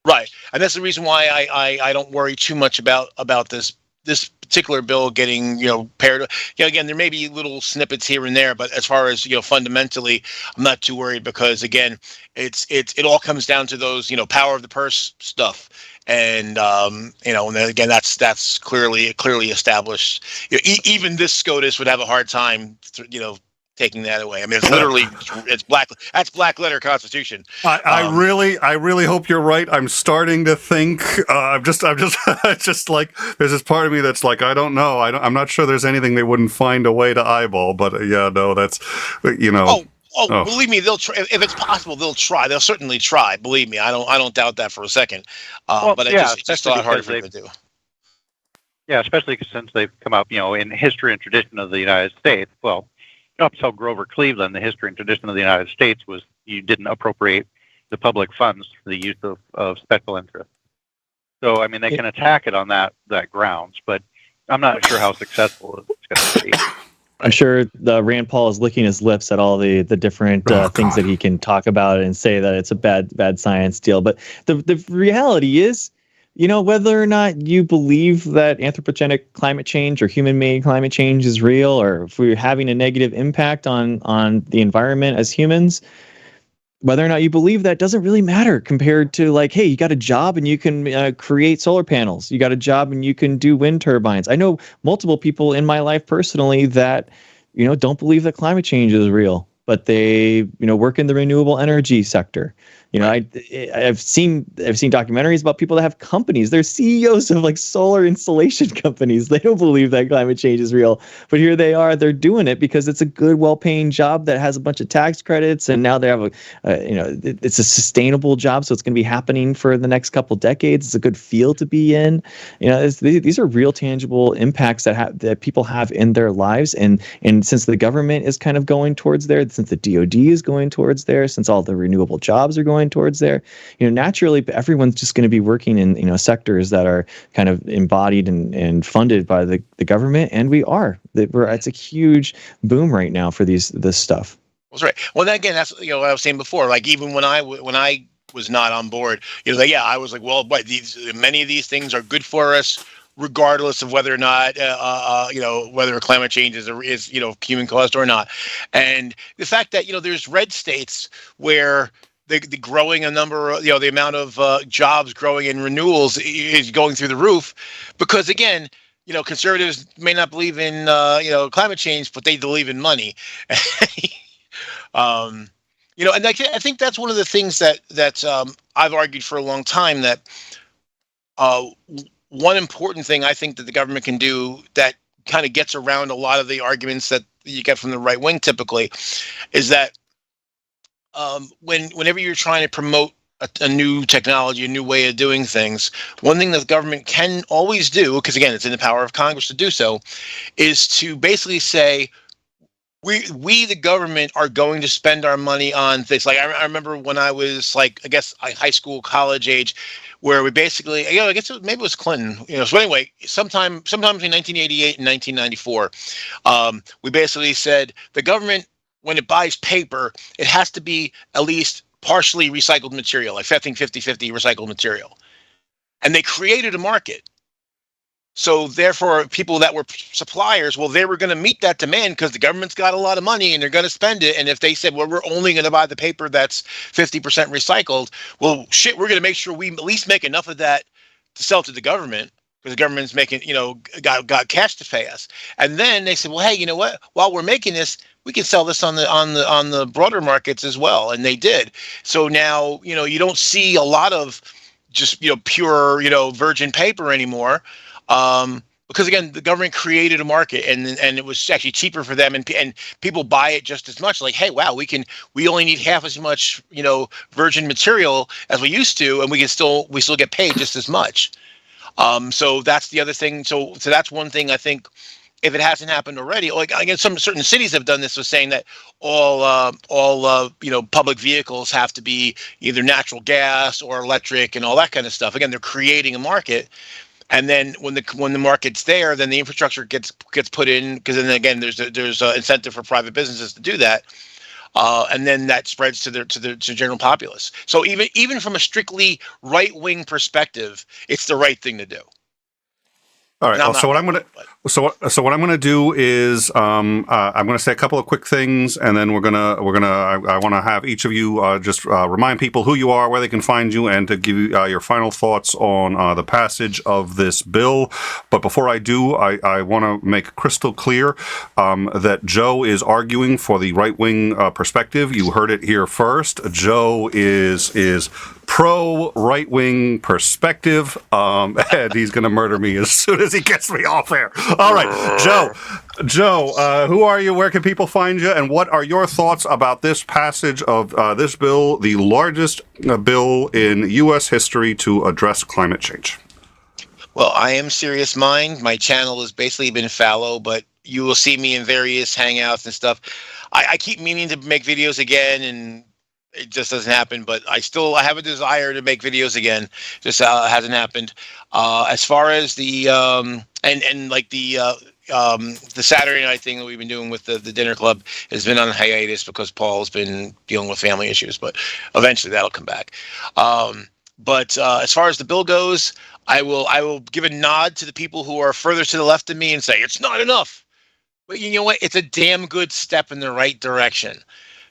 Right. And that's the reason why I don't worry too much about this this particular bill getting, paired. Again, there may be little snippets here and there, but as far as, fundamentally, I'm not too worried because again, it all comes down to those, power of the purse stuff. And, and then again, that's clearly established. Even this SCOTUS would have a hard time, taking that away. I mean, it's literally, that's black letter Constitution. I really hope you're right. I'm starting to think, I'm just just like, there's this part of me that's like, I don't know. I'm not sure there's anything they wouldn't find a way to eyeball, but yeah, no, that's, Oh, believe me, they'll try. If it's possible, they'll try. They'll certainly try. Believe me, I don't doubt that for a second. But it's just a lot harder for them to do. Yeah, especially since they've come up, in history and tradition of the United States. Well, up until Grover Cleveland, the history and tradition of the United States was you didn't appropriate the public funds for the use of special interests. So, I mean, they can attack it on that grounds, but I'm not sure how successful it's going to be. I'm sure Rand Paul is licking his lips at all the different things that he can talk about and say that it's a bad science deal. But the reality is, whether or not you believe that anthropogenic climate change or human-made climate change is real, or if we're having a negative impact on the environment as humans, whether or not you believe that doesn't really matter compared to like, hey, you got a job and you can create solar panels. You got a job and you can do wind turbines. I know multiple people in my life personally that, don't believe that climate change is real, but they, work in the renewable energy sector. I've seen documentaries about people that have companies. They're CEOs of like solar installation companies. They don't believe that climate change is real, but here they are. They're doing it because it's a good, well-paying job that has a bunch of tax credits, and now they have it's a sustainable job, so it's going to be happening for the next couple decades. It's a good field to be in. These are real, tangible impacts that people have in their lives, and since the government is kind of going towards there, since the DoD is going towards there, since all the renewable jobs are going towards there, naturally everyone's just going to be working in sectors that are kind of embodied and funded by the government, and it's a huge boom right now for this stuff. That's right. Well, then again, that's what I was saying before. Like even when I was not on board, I was like, well, but many of these things are good for us, regardless of whether or not, whether climate change is human caused or not. And the fact that, there's red states where the growing a number of, the amount of jobs growing in renewals is going through the roof, because again, conservatives may not believe in, climate change, but they believe in money. And I think that's one of the things that I've argued for a long time, that one important thing I think that the government can do that kind of gets around a lot of the arguments that you get from the right wing typically is that whenever you're trying to promote a new technology, a new way of doing things, one thing that the government can always do, because again, it's in the power of Congress to do so, is to basically say, we the government are going to spend our money on things. Like I remember when I was like, I guess high school, college age, where we basically, I guess maybe it was Clinton, so anyway, sometime between 1988 and 1994, we basically said the government, when it buys paper, it has to be at least partially recycled material, like I think 50-50 recycled material. And they created a market. So therefore, people that were suppliers, well, they were going to meet that demand because the government's got a lot of money and they're going to spend it. And if they said, well, we're only going to buy the paper that's 50% recycled, well, shit, we're going to make sure we at least make enough of that to sell to the government, because the government's making, got cash to pay us. And then they said, well, hey, you know what? While we're making this, we can sell this on the broader markets as well. And they did. So now, you don't see a lot of just, pure, virgin paper anymore. Because again, the government created a market, and it was actually cheaper for them, and people buy it just as much. Like, hey, wow, we only need half as much, virgin material as we used to, and we still get paid just as much. So that's the other thing. So that's one thing I think, if it hasn't happened already, like again, some certain cities have done this, was saying that all public vehicles have to be either natural gas or electric and all that kind of stuff. Again, they're creating a market. And then when the market's there, then the infrastructure gets put in, because then again there's an incentive for private businesses to do that, and then that spreads to the general populace. So even from a strictly right wing perspective, it's the right thing to do. All right. No, Well, so what I'm gonna but- so what I'm gonna do is I'm gonna say a couple of quick things, and then I want to have each of you just remind people who you are, where they can find you, and to give you your final thoughts on the passage of this bill. But before I do, I want to make crystal clear that Joe is arguing for the right wing perspective. You heard it here first. Joe is pro right wing perspective, and he's going to murder me as soon as he gets me off air. All right, Joe, who are you? Where can people find you? And what are your thoughts about this passage of this bill, the largest bill in U.S. history to address climate change? Well, I am Serious Mind. My channel has basically been fallow, but you will see me in various hangouts and stuff. I keep meaning to make videos again, and it just doesn't happen. But I have a desire to make videos again. Just hasn't happened. As far as the the Saturday night thing that we've been doing with the dinner club has been on hiatus because Paul's been dealing with family issues. But eventually that'll come back. But as far as the bill goes, I will give a nod to the people who are further to the left of me and say it's not enough. But you know what? It's a damn good step in the right direction.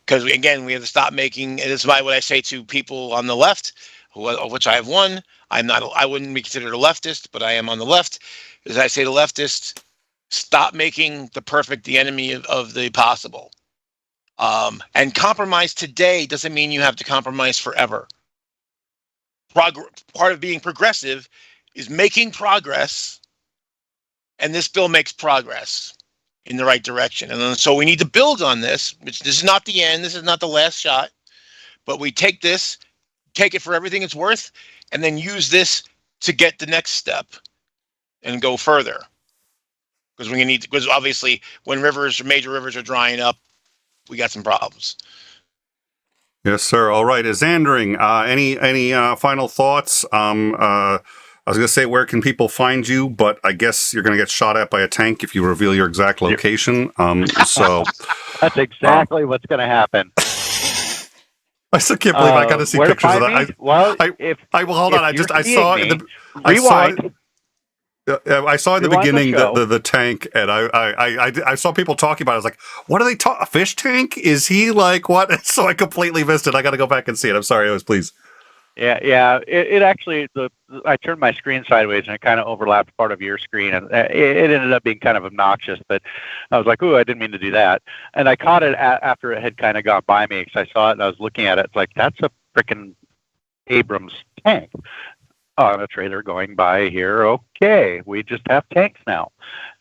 Because again, we have to stop making. And this is what I say to people on the left, of which I have one. I wouldn't be considered a leftist, but I am on the left. As I say to leftists, stop making the perfect the enemy of the possible. And compromise today doesn't mean you have to compromise forever. Part of being progressive is making progress, and this bill makes progress in the right direction. And so we need to build on this. This is not the end. This is not the last shot. But we take it for everything it's worth, and then use this to get the next step and go further. Because obviously when major rivers are drying up, we got some problems. Yes, sir. All right. Xandering, any final thoughts? I was going to say, where can people find you? But I guess you're going to get shot at by a tank if you reveal your exact location. So that's exactly what's going to happen. I still can't believe I got to see pictures of that. Hold on. I saw in the rewind. I saw in the beginning the tank, and I saw people talking about it. I was like, what are they talking? A fish tank? Is he like what? So I completely missed it. I got to go back and see it. I'm sorry, please. Yeah. It actually, I turned my screen sideways, and it kind of overlapped part of your screen, and it ended up being kind of obnoxious. But I was like, "Ooh, I didn't mean to do that." And I caught it after it had kind of gone by me, because I saw it and I was looking at it. It's like, that's a freaking Abrams tank on a trailer going by here. Okay, we just have tanks now.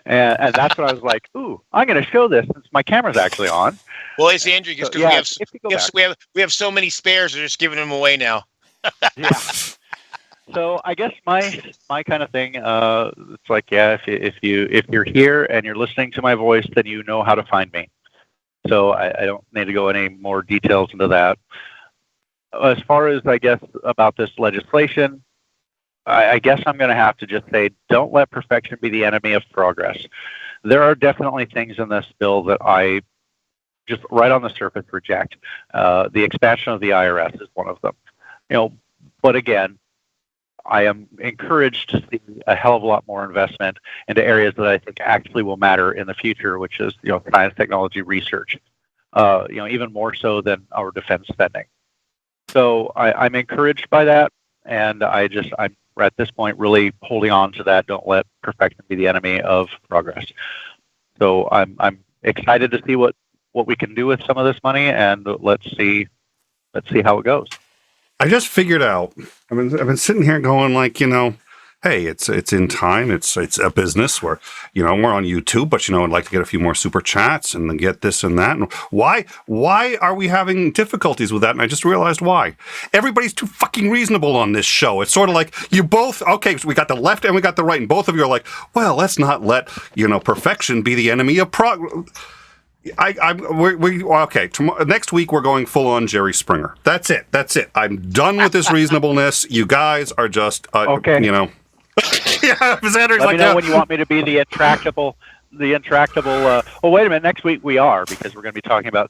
And that's what I was like, ooh, I'm going to show this since my camera's actually on. Well, it's Andrew, because we have so many spares, they're just giving them away now. Yeah. So I guess my kind of thing, it's like, yeah, if you're here and you're listening to my voice, then you know how to find me. So I don't need to go any more details into that. As far as, I guess, about this legislation, I guess I'm going to have to just say, don't let perfection be the enemy of progress. There are definitely things in this bill that I just right on the surface reject. The expansion of the IRS is one of them. But again, I am encouraged to see a hell of a lot more investment into areas that I think actually will matter in the future, which is science, technology, research. Even more so than our defense spending. So I'm encouraged by that, and I'm at this point really holding on to that. Don't let perfection be the enemy of progress. So I'm excited to see what we can do with some of this money, and let's see how it goes. I just figured out. I've been sitting here going like, hey, it's in time. It's a business where we're on YouTube, but I'd like to get a few more super chats and then get this and that. And why are we having difficulties with that? And I just realized why. Everybody's too fucking reasonable on this show. It's sort of like you both. Okay, so we got the left and we got the right, and both of you are like, well, let's not let perfection be the enemy of progress. Okay. Next week we're going full on Jerry Springer. That's it. I'm done with this reasonableness. You guys are just okay. Yeah, Xander's Let me know when you want me to be the intractable. Well, wait a minute. Next week we are, because we're going to be talking about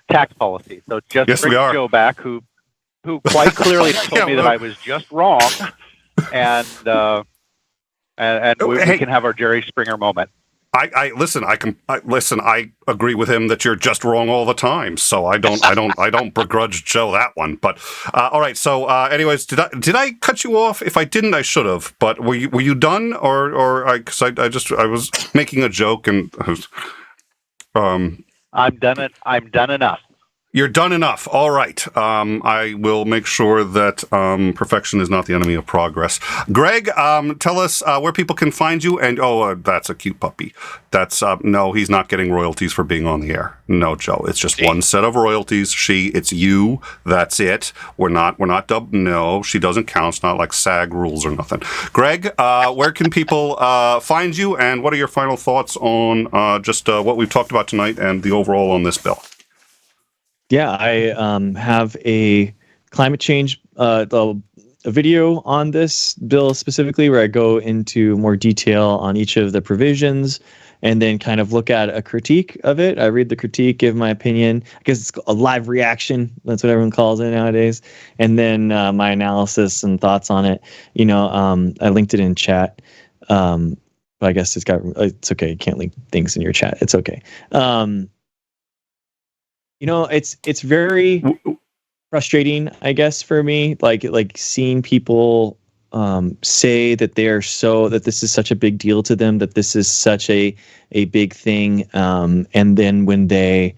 tax policy. So just bring Joe back, who quite clearly told me that I was just wrong, and and we Hey. can have our Jerry Springer moment. I listen. I agree with him that you're just wrong all the time. So I don't begrudge Joe that one. But all right. So anyways, did I cut you off? If I didn't, I should have. But were you done because I was making a joke and I'm done enough. You're done enough. All right. I will make sure that perfection is not the enemy of progress. Greg, tell us where people can find you. And that's a cute puppy. That's no, he's not getting royalties for being on the air. No, Joe, it's just one set of royalties. It's you. That's it. We're not dubbed. No, she doesn't count. It's not like SAG rules or nothing. Greg, where can people find you? And what are your final thoughts on just what we've talked about tonight and the overall on this bill? Yeah, I have a climate change a video on this bill specifically where I go into more detail on each of the provisions and then kind of look at a critique of it. I read the critique, give my opinion. I guess it's a live reaction. That's what everyone calls it nowadays. And then my analysis and thoughts on it. I linked it in chat. But I guess it's okay. You can't link things in your chat. It's okay. It's very frustrating, I guess, for me, like seeing people say that that this is such a big deal to them, that this is such a big thing, and then when they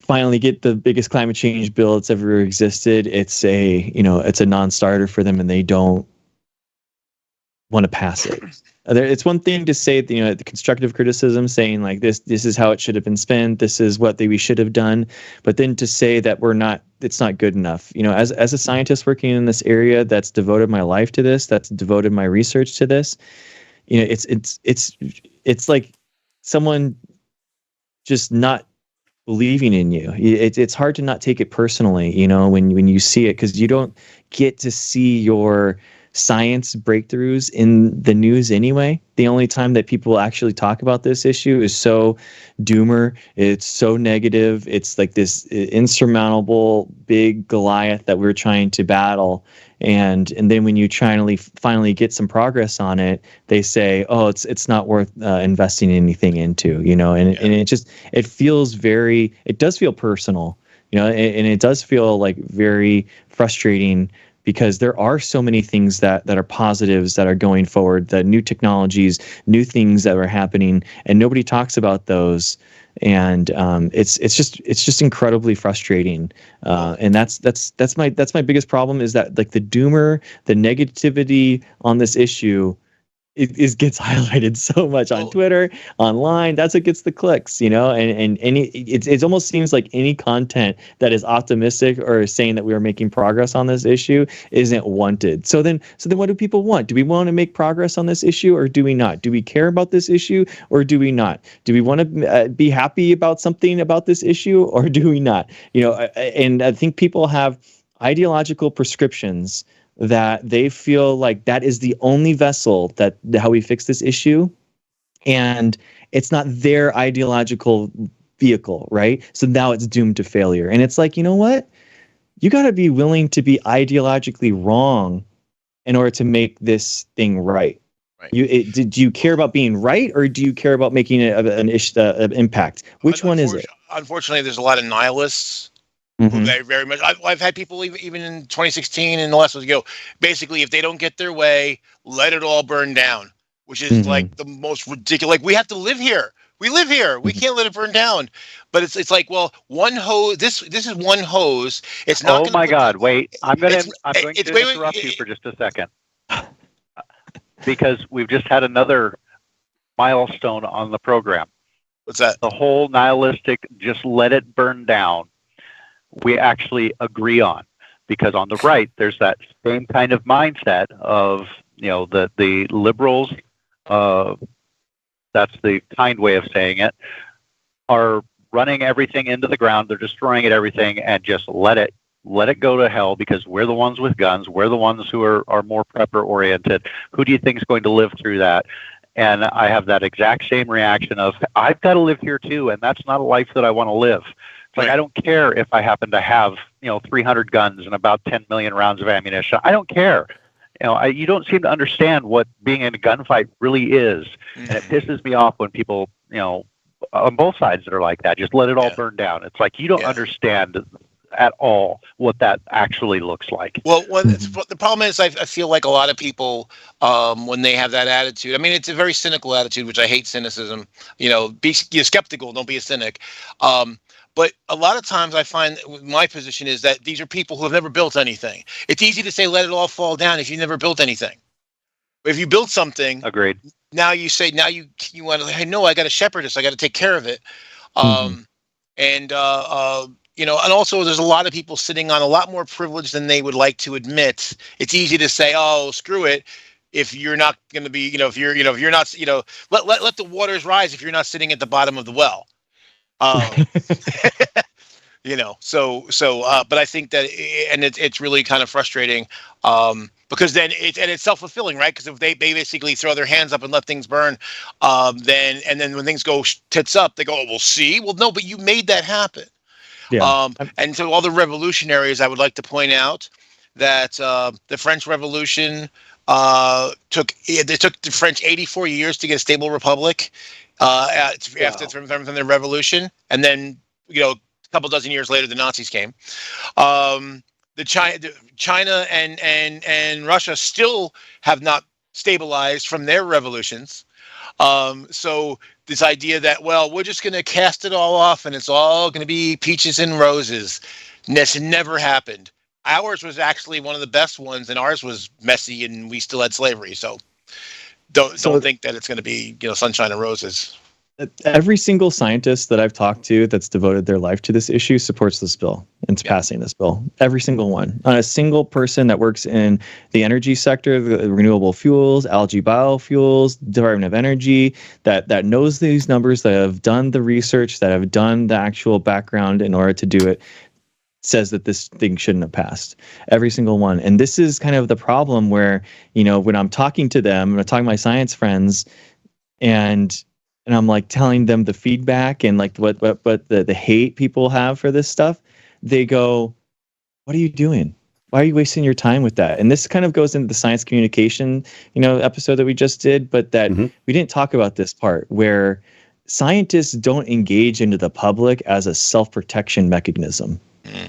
finally get the biggest climate change bill that's ever existed, it's a non-starter for them, and they don't want to pass it. It's one thing to say, the constructive criticism, saying like this is how it should have been spent. This is what we should have done. But then to say that it's not good enough. As a scientist working in this area, that's devoted my life to this, that's devoted my research to this. It's like someone just not believing in you. It's hard to not take it personally, when you see it, because you don't get to see your science breakthroughs in the news anyway. The only time that people actually talk about this issue is so doomer. It's so negative. It's like this insurmountable big Goliath that we're trying to battle. And then when you finally get some progress on it, they say, oh, it's not worth investing anything into, and it feels it does feel personal, and it does feel like very frustrating, because there are so many things that are positives that are going forward, that new technologies, new things that are happening, and nobody talks about those. And it's just incredibly frustrating. And that's my biggest problem, is that like the doomer, the negativity on this issue, it gets highlighted so much on Twitter, online. That's what gets the clicks, and it almost seems like any content that is optimistic or saying that we are making progress on this issue isn't wanted. So then what do people want? Do we want to make progress on this issue, or do we not? Do we care about this issue, or do we not? Do we want to be happy about something about this issue, or do we not? And I think people have ideological prescriptions that they feel like that is the only vessel that how we fix this issue, and it's not their ideological vehicle, right? So now it's doomed to failure. And it's like, you know what? You got to be willing to be ideologically wrong in order to make this thing right. Right. Do you care about being right, or do you care about making an impact? Which one is it? Unfortunately, there's a lot of nihilists. Mm-hmm. Very, very much. I've had people even in 2016 and the last ones go, basically, if they don't get their way, let it all burn down, which is like the most ridiculous. Like, we have to live here. We live here. We can't let it burn down. But it's like, well, one hose. This is one hose. It's not. Oh my God! Wait, I'm going to interrupt you for just a second, because we've just had another milestone on the program. What's that? The whole nihilistic, just let it burn down, we actually agree on, because on the right there's that same kind of mindset of the liberals, that's the kind way of saying it, are running everything into the ground. They're destroying everything, and just let it go to hell, because we're the ones with guns, we're the ones who are more prepper oriented. Who do you think is going to live through that? And I have that exact same reaction of, I've got to live here too, and that's not a life that I want to live. It's like, I don't care if I happen to have, 300 guns and about 10 million rounds of ammunition. I don't care. you don't seem to understand what being in a gunfight really is, and it pisses me off when people, on both sides that are like that. Just let it all burn down. It's like you don't understand at all what that actually looks like. Well, the problem is, I feel like a lot of people, when they have that attitude, I mean, it's a very cynical attitude, which I hate cynicism. Be skeptical, don't be a cynic. But a lot of times I find my position is that these are people who have never built anything. It's easy to say, let it all fall down if you never built anything. But if you built something, agreed. Now you say, now you want to, hey, no, I got to shepherd this. I got to take care of it. And also there's a lot of people sitting on a lot more privilege than they would like to admit. It's easy to say, oh, screw it. If you're not going to be, if you're not, let the waters rise if you're not sitting at the bottom of the well. But I think that, and it's really kind of frustrating, because then it's self-fulfilling, right? Because if they basically throw their hands up and let things burn, then when things go tits up, they go, oh, we'll see. Well, no, but you made that happen. Yeah. And so all the revolutionaries, I would like to point out that the French Revolution took the French 84 years to get a stable republic after from the revolution, and then a couple dozen years later the Nazis came. China and Russia still have not stabilized from their revolutions. So this idea that, well, we're just going to cast it all off and it's all going to be peaches and roses, that's never happened. Ours was actually one of the best ones, and ours was messy, and we still had slavery. So don't think that it's going to be sunshine and roses. Every single scientist that I've talked to that's devoted their life to this issue supports this bill and passing this bill. Every single one. Not a single person that works in the energy sector, the renewable fuels, algae biofuels, Department of Energy, that knows these numbers, that have done the research, that have done the actual background in order to do it, says that this thing shouldn't have passed. Every single one. And this is kind of the problem where, when I'm talking to them, when I'm talking to my science friends, and I'm like telling them the feedback and like what the hate people have for this stuff, they go, what are you doing? Why are you wasting your time with that? And this kind of goes into the science communication, episode that we just did, but that we didn't talk about this part where scientists don't engage into the public as a self-protection mechanism.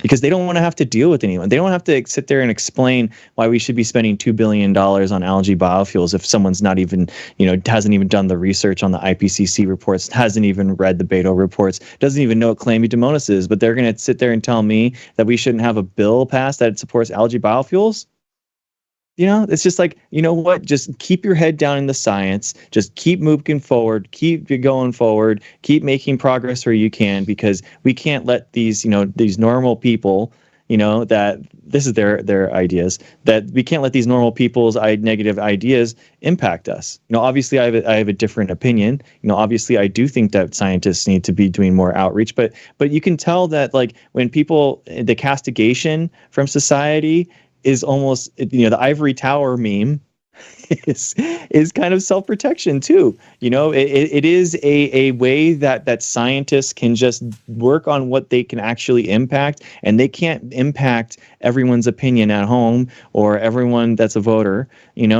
Because they don't want to have to deal with anyone. They don't have to sit there and explain why we should be spending $2 billion on algae biofuels if someone's not even, hasn't even done the research on the IPCC reports, hasn't even read the Beto reports, doesn't even know what 𝐂𝐚𝐥𝐸 is. But they're going to sit there and tell me that we shouldn't have a bill passed that supports algae biofuels? It's just like, what? Just keep your head down in the science. Just keep moving forward. Keep going forward. Keep making progress where you can, because we can't let these normal people, that this is their ideas, that we can't let these normal people's negative ideas impact us. Obviously I have a different opinion. Obviously I do think that scientists need to be doing more outreach, but you can tell that like when people, the castigation from society is almost, the ivory tower meme is kind of self-protection too. It is a way that scientists can just work on what they can actually impact, and they can't impact everyone's opinion at home or everyone that's a voter,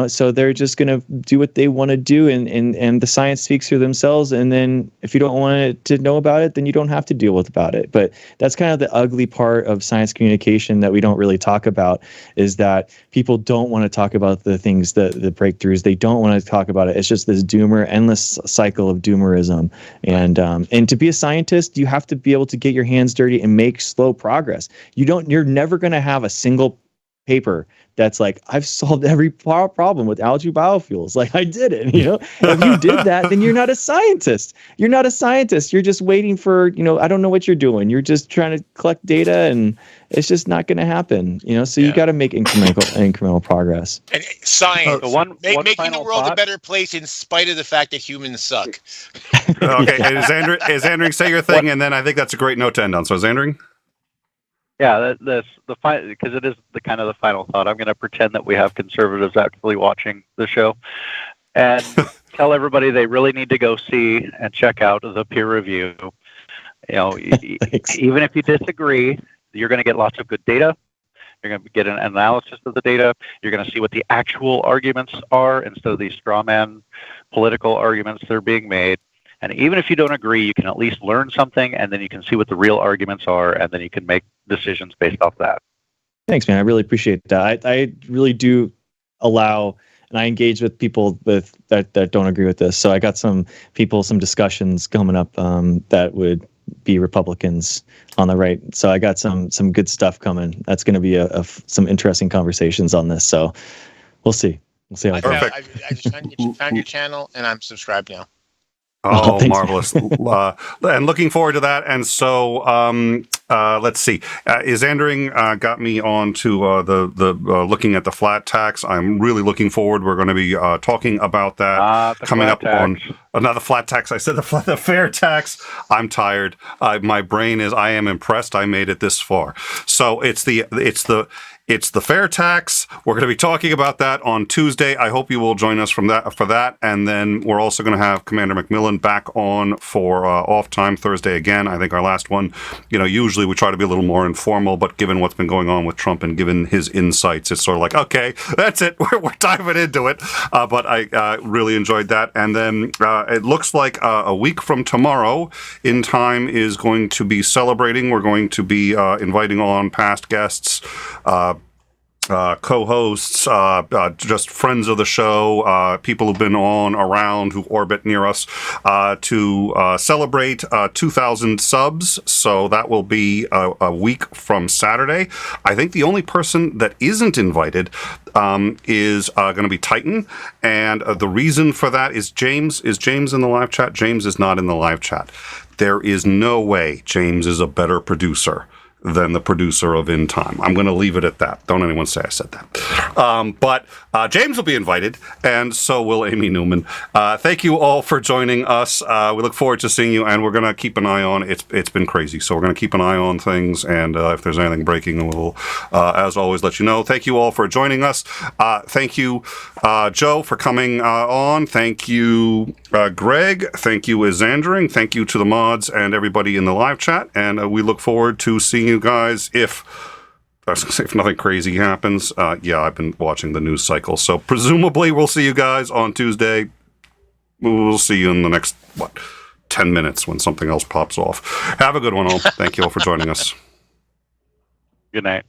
so they're just going to do what they want to do, and the science speaks for themselves. And then if you don't want to know about it, then you don't have to deal about it. But that's kind of the ugly part of science communication that we don't really talk about, is that people don't want to talk about the things, the breakthroughs. They don't want to talk about it. It's just this endless cycle of doomerism. And to be a scientist, you have to be able to get your hands dirty and make slow progress. You're never going to have a single paper that's like, I've solved every problem with algae biofuels. Like, I did it, If you did that, then you're not a scientist. You're not a scientist. You're just waiting for, I don't know what you're doing. You're just trying to collect data, and it's just not going to happen, So you got to make incremental progress. And science, making the world a better place in spite of the fact that humans suck. Okay, Xandring, say your thing, and then I think that's a great note to end on. So, Xandring? Yeah, that's because it is the kind of the final thought. I'm going to pretend that we have conservatives actually watching the show, and tell everybody they really need to go see and check out the peer review. Even if you disagree, you're going to get lots of good data. You're going to get an analysis of the data. You're going to see what the actual arguments are instead of these straw man political arguments that are being made. And even if you don't agree, you can at least learn something, and then you can see what the real arguments are, and then you can make decisions based off that. Thanks, man. I really appreciate that. I really do allow, and I engage with people that don't agree with this. So I got some discussions coming up that would be Republicans on the right. So I got some good stuff coming. That's going to be some interesting conversations on this. So we'll see. We'll see how it goes. I just found your channel, and I'm subscribed now. Oh, marvelous. And looking forward to that. And so let's see. 𝐓𝐢𝐬𝐴NDering got me on to the looking at the flat tax. I'm really looking forward. We're going to be talking about that coming up on another flat tax. I said the fair tax. I'm tired. My brain is, I am impressed I made it this far. So it's the fair tax. We're going to be talking about that on Tuesday. I hope you will join us for that. And then we're also going to have Commander McMillan back on for off time Thursday again. I think our last one, usually we try to be a little more informal, but given what's been going on with Trump and given his insights, it's sort of like, okay, that's it. We're diving into it. But I really enjoyed that. And then it looks like a week from tomorrow, In Time is going to be celebrating. We're going to be inviting on past guests, co-hosts, just friends of the show, people who've been on, around, who orbit near us, to celebrate 2,000 subs. So that will be a week from Saturday. I think the only person that isn't invited is going to be Titan. And the reason for that is James. Is James in the live chat? James is not in the live chat. There is no way James is a better producer than the producer of In Time. I'm going to leave it at that. Don't anyone say I said that. But James will be invited, and so will Amy Newman. Thank you all for joining us. We look forward to seeing you, and we're going to keep an eye on it. It's been crazy, so we're going to keep an eye on things, and if there's anything breaking, we'll, as always, let you know. Thank you all for joining us. Thank you, Joe, for coming on. Thank you, Greg. Thank you, 𝗓𝐬𝐴NDering. Thank you to the mods and everybody in the live chat, and we look forward to seeing you guys if nothing crazy happens. Yeah, I've been watching the news cycle, so presumably we'll see you guys on Tuesday. We'll see you in the next 10 minutes when something else pops off. Have a good one all. Thank you all for joining us. Good night.